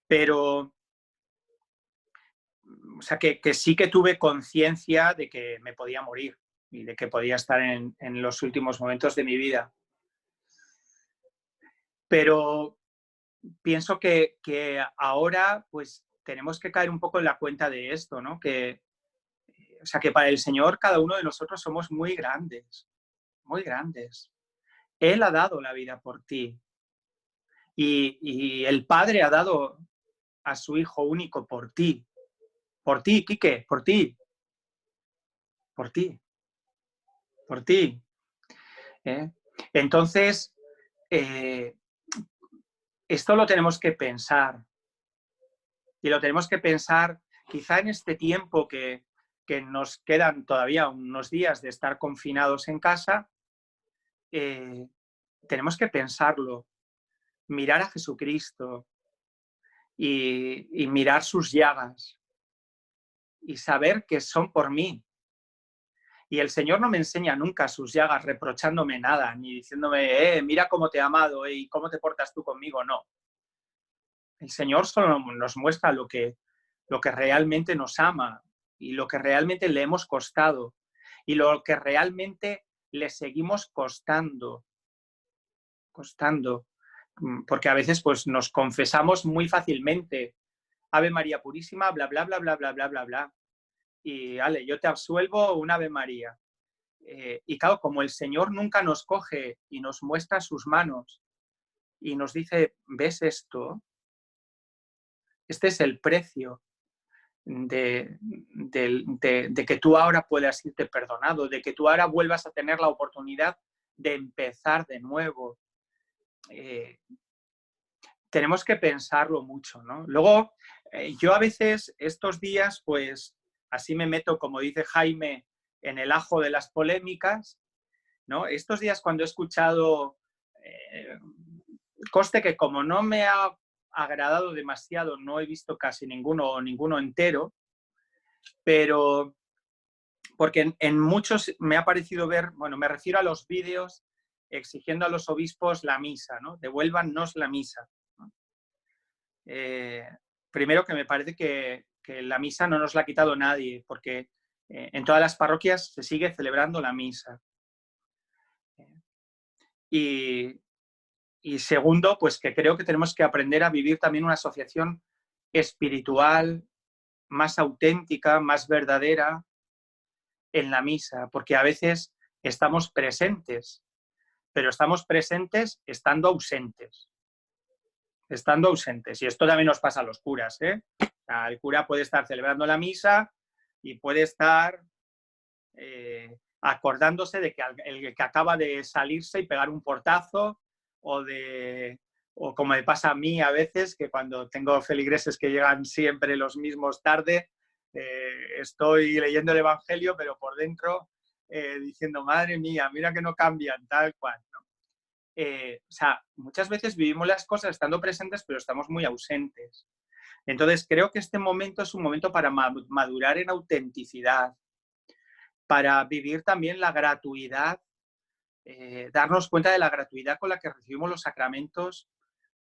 Pero, o sea, que sí que tuve conciencia de que me podía morir y de que podía estar en los últimos momentos de mi vida. Pero pienso que ahora, pues, tenemos que caer un poco en la cuenta de esto, ¿no? O sea, que para el Señor cada uno de nosotros somos muy grandes, muy grandes. Él ha dado la vida por ti. Y el Padre ha dado a su Hijo único por ti. Por ti, Quique, por ti. Por ti. Por ti. Entonces, esto lo tenemos que pensar. Y lo tenemos que pensar quizá en este tiempo que nos quedan todavía unos días de estar confinados en casa. Tenemos que pensarlo, mirar a Jesucristo y mirar sus llagas y saber que son por mí. Y el Señor no me enseña nunca sus llagas reprochándome nada, ni diciéndome, mira cómo te he amado y cómo te portas tú conmigo, no. El Señor solo nos muestra lo que realmente nos ama y lo que realmente le hemos costado y lo que realmente le seguimos costando. Porque a veces pues, nos confesamos muy fácilmente. Ave María Purísima, bla, bla, bla, bla, bla, bla, bla, bla. Y, vale, yo te absuelvo un Ave María. Y claro, como el Señor nunca nos coge y nos muestra sus manos y nos dice, ¿ves esto? Este es el precio de que tú ahora puedas irte perdonado, de que tú ahora vuelvas a tener la oportunidad de empezar de nuevo. Tenemos que pensarlo mucho, ¿no? Luego, yo a veces estos días, pues, así me meto, como dice Jaime, en el ajo de las polémicas, ¿no? Estos días cuando he escuchado, conste que como no me ha agradado demasiado, no he visto casi ninguno entero, pero porque en muchos me ha parecido ver, bueno, me refiero a los vídeos exigiendo a los obispos la misa, ¿no? Devuélvannos la misa, ¿no? Primero que me parece que la misa no nos la ha quitado nadie, porque en todas las parroquias se sigue celebrando la misa. Y segundo, pues que creo que tenemos que aprender a vivir también una asociación espiritual más auténtica, más verdadera en la misa, porque a veces estamos presentes, pero estamos presentes estando ausentes. Estando ausentes. Y esto también nos pasa a los curas, ¿eh? O sea, el cura puede estar celebrando la misa y puede estar acordándose de que el que acaba de salirse y pegar un portazo o como me pasa a mí a veces, que cuando tengo feligreses que llegan siempre los mismos tarde, estoy leyendo el Evangelio, pero por dentro diciendo, madre mía, mira que no cambian, tal cual, ¿no? O sea, muchas veces vivimos las cosas estando presentes, pero estamos muy ausentes. Entonces, creo que este momento es un momento para madurar en autenticidad, para vivir también la gratuidad, darnos cuenta de la gratuidad con la que recibimos los sacramentos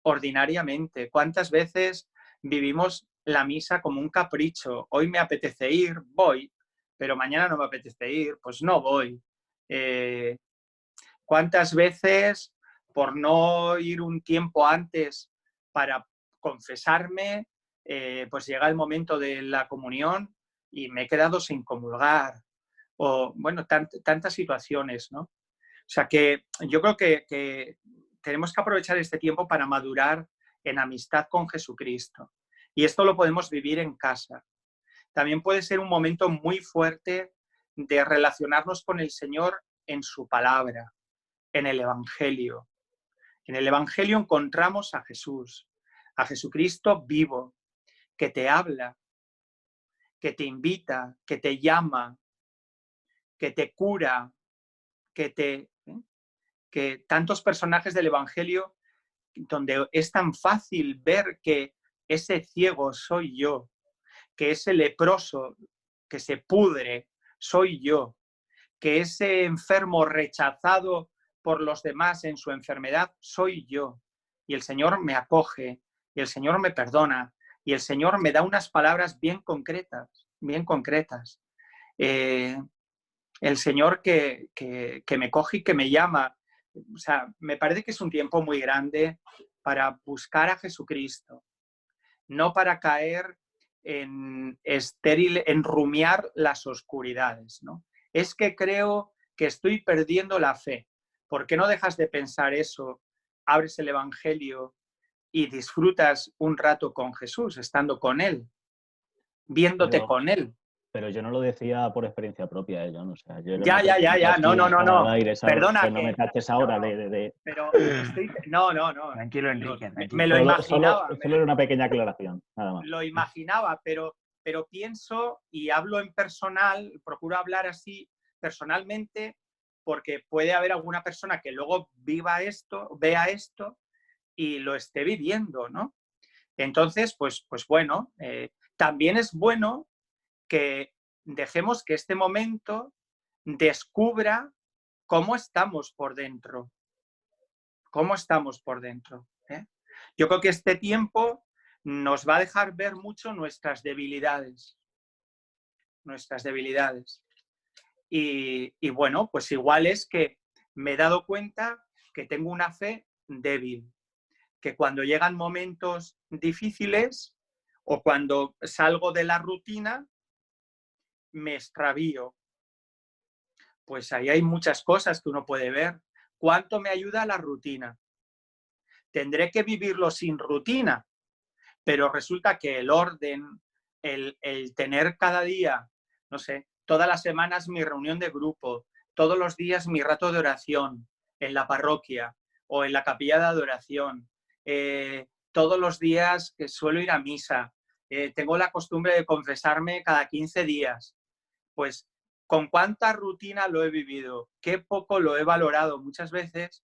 ordinariamente. ¿Cuántas veces vivimos la misa como un capricho? Hoy me apetece ir, voy, pero mañana no me apetece ir, pues no voy. ¿Cuántas veces, por no ir un tiempo antes para confesarme, pues llega el momento de la comunión y me he quedado sin comulgar? O, bueno, tantas situaciones, ¿no? O sea que yo creo que tenemos que aprovechar este tiempo para madurar en amistad con Jesucristo. Y esto lo podemos vivir en casa. También puede ser un momento muy fuerte de relacionarnos con el Señor en su palabra, en el Evangelio. En el Evangelio encontramos a Jesús, a Jesucristo vivo, que te habla, que te invita, que te llama, que te cura, que tantos personajes del Evangelio donde es tan fácil ver que ese ciego soy yo, que ese leproso que se pudre soy yo, que ese enfermo rechazado por los demás en su enfermedad soy yo. Y el Señor me acoge, y el Señor me perdona, y el Señor me da unas palabras bien concretas, bien concretas. El Señor que me coge y que me llama. O sea, me parece que es un tiempo muy grande para buscar a Jesucristo, no para caer en rumiar las oscuridades, ¿no? Es que creo que estoy perdiendo la fe. ¿Por qué no dejas de pensar eso? Abres el Evangelio y disfrutas un rato con Jesús, estando con Él, viéndote con Él. Pero yo no lo decía por experiencia propia, John. O sea, yo Ya. No. Aire, Perdona. Que no me taches ahora Pero estoy... No. Tranquilo, Enrique. Tranquilo. Me lo imaginaba. Solo era una pequeña aclaración, nada más. Lo imaginaba, pero pienso y hablo en personal, procuro hablar así personalmente, porque puede haber alguna persona que luego vea esto y lo esté viviendo, ¿no? Entonces, pues bueno, también es bueno que dejemos que este momento descubra cómo estamos por dentro. ¿Cómo estamos por dentro? Yo creo que este tiempo nos va a dejar ver mucho nuestras debilidades. Nuestras debilidades. Y bueno, pues igual es que me he dado cuenta que tengo una fe débil, que cuando llegan momentos difíciles o cuando salgo de la rutina, me extravío. Pues ahí hay muchas cosas que uno puede ver. ¿Cuánto me ayuda la rutina? Tendré que vivirlo sin rutina, pero resulta que el orden, el tener cada día, no sé, todas las semanas mi reunión de grupo, todos los días mi rato de oración en la parroquia o en la capilla de adoración, todos los días que suelo ir a misa, tengo la costumbre de confesarme cada 15 días, pues con cuánta rutina lo he vivido, qué poco lo he valorado muchas veces,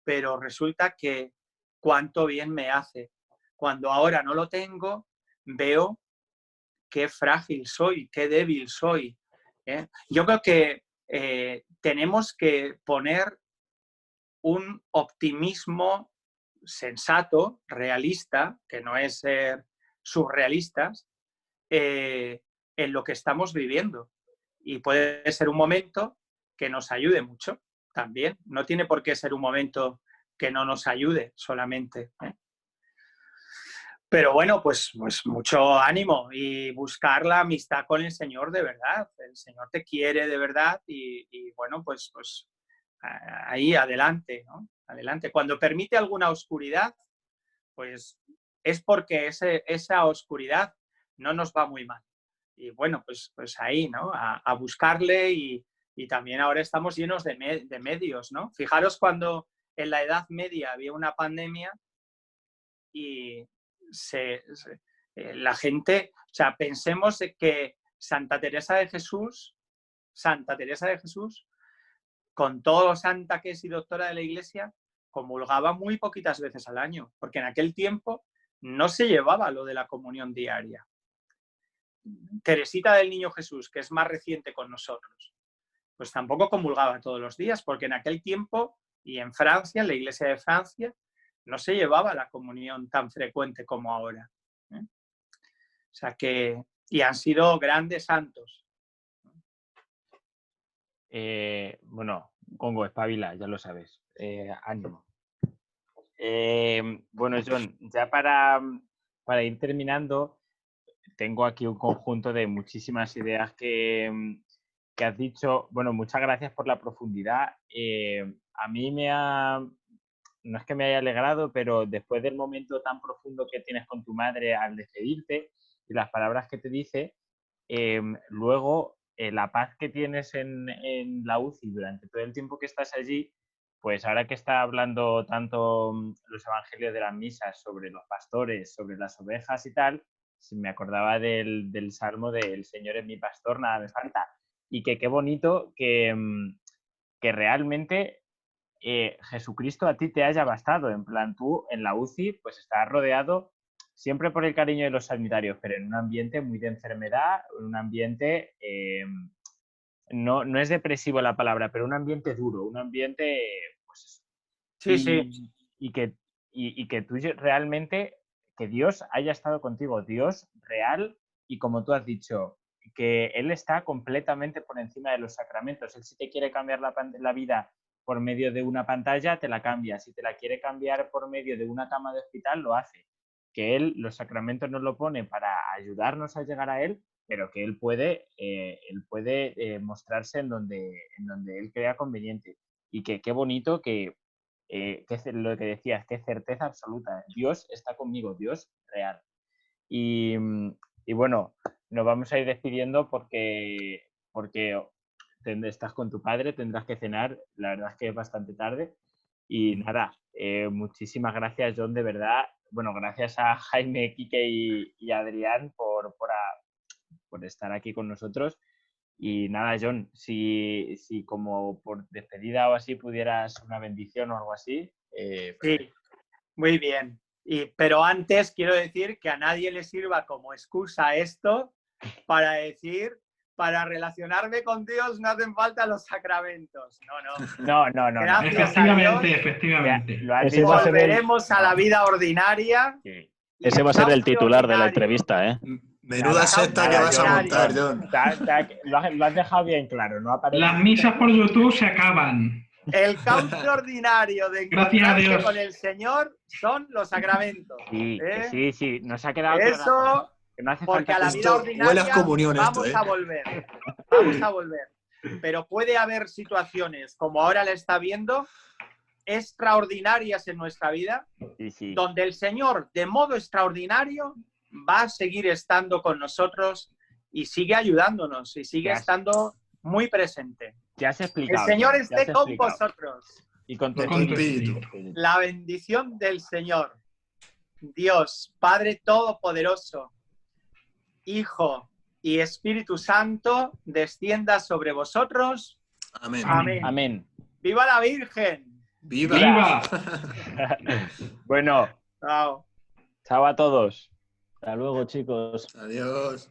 pero resulta que cuánto bien me hace. Cuando ahora no lo tengo, veo qué frágil soy, qué débil soy. Yo creo que tenemos que poner un optimismo sensato, realista, que no es ser surrealistas, en lo que estamos viviendo. Y puede ser un momento que nos ayude mucho también. No tiene por qué ser un momento que no nos ayude solamente. Pero bueno, pues mucho ánimo y buscar la amistad con el Señor de verdad. El Señor te quiere de verdad y bueno, pues ahí adelante, ¿no? Adelante. Cuando permite alguna oscuridad, pues es porque esa oscuridad no nos va muy mal. Y bueno, pues ahí, ¿no? A buscarle y también ahora estamos llenos de medios, ¿no? Fijaros cuando en la Edad Media había una pandemia y la gente, o sea, pensemos que Santa Teresa de Jesús, con todo lo santa que es y doctora de la Iglesia, comulgaba muy poquitas veces al año, porque en aquel tiempo no se llevaba lo de la comunión diaria. Teresita del Niño Jesús, que es más reciente con nosotros, pues tampoco comulgaba todos los días, porque en aquel tiempo, y en Francia, en la Iglesia de Francia, no se llevaba la comunión tan frecuente como ahora. O sea que, y han sido grandes santos. Bueno, Congo, espabila, ya lo sabes. Ánimo. Bueno, John, ya para ir terminando, tengo aquí un conjunto de muchísimas ideas que has dicho. Bueno, muchas gracias por la profundidad. A mí no es que me haya alegrado, pero después del momento tan profundo que tienes con tu madre al despedirte y las palabras que te dice, luego la paz que tienes en la UCI durante todo el tiempo que estás allí, pues ahora que está hablando tanto los evangelios de las misas sobre los pastores, sobre las ovejas y tal, me acordaba del salmo de "El Señor es mi pastor, nada me falta". Y que qué bonito que realmente Jesucristo a ti te haya bastado. En plan, tú en la UCI pues estás rodeado siempre por el cariño de los sanitarios, pero en un ambiente muy de enfermedad, en un ambiente, no es depresivo la palabra, pero un ambiente duro, un ambiente, pues Sí, sí. Y que tú realmente, que Dios haya estado contigo, Dios real, y como tú has dicho, que Él está completamente por encima de los sacramentos. Él, si te quiere cambiar la vida por medio de una pantalla, te la cambia. Si te la quiere cambiar por medio de una cama de hospital, lo hace. Que Él los sacramentos nos lo pone para ayudarnos a llegar a Él, pero que Él puede mostrarse en donde Él crea conveniente. Y que qué bonito que lo que decías, qué certeza absoluta. Dios está conmigo, Dios real. Y bueno, nos vamos a ir despidiendo porque estás con tu padre, tendrás que cenar, la verdad es que es bastante tarde. Y nada, muchísimas gracias, John, de verdad. Bueno, gracias a Jaime, Quique y Adrián por estar aquí con nosotros. Y nada, John, si como por despedida o así pudieras una bendición o algo así. Sí, muy bien. Pero antes quiero decir que a nadie le sirva como excusa esto para decir, para relacionarme con Dios no hacen falta los sacramentos. No. No. Gracias a Dios. Efectivamente. Lo has dicho. Volveremos a la vida ordinaria. Sí. Ese va a ser el titular de la entrevista, ¿eh? Menuda secta que vas a montar, John. Lo has dejado bien claro, no aparece. Las misas por YouTube se acaban. El cauce ordinario de Gracias a encontrarse Dios. con el Señor son los sacramentos. Sí, ¿eh? sí, nos ha quedado claro. Eso, Que no hace porque a falta la que- vida Esto huele a ordinaria comunión vamos esto, a volver. Vamos a volver. Pero puede haber situaciones, como ahora la está viendo, extraordinarias en nuestra vida, Sí. donde el Señor, de modo extraordinario, va a seguir estando con nosotros y sigue ayudándonos y sigue Ya. estando muy presente. Ya has El explicado. Señor ya has esté con explicado. vosotros. Y con tu Con tu Con tu espíritu. espíritu. La bendición del Señor, Dios, Padre Todopoderoso, Hijo y Espíritu Santo, descienda sobre vosotros. Amén. Amén. Amén. ¡Viva la Virgen! ¡Viva! ¡Viva! Bueno, Chao. chao a todos. Hasta luego, chicos. Adiós.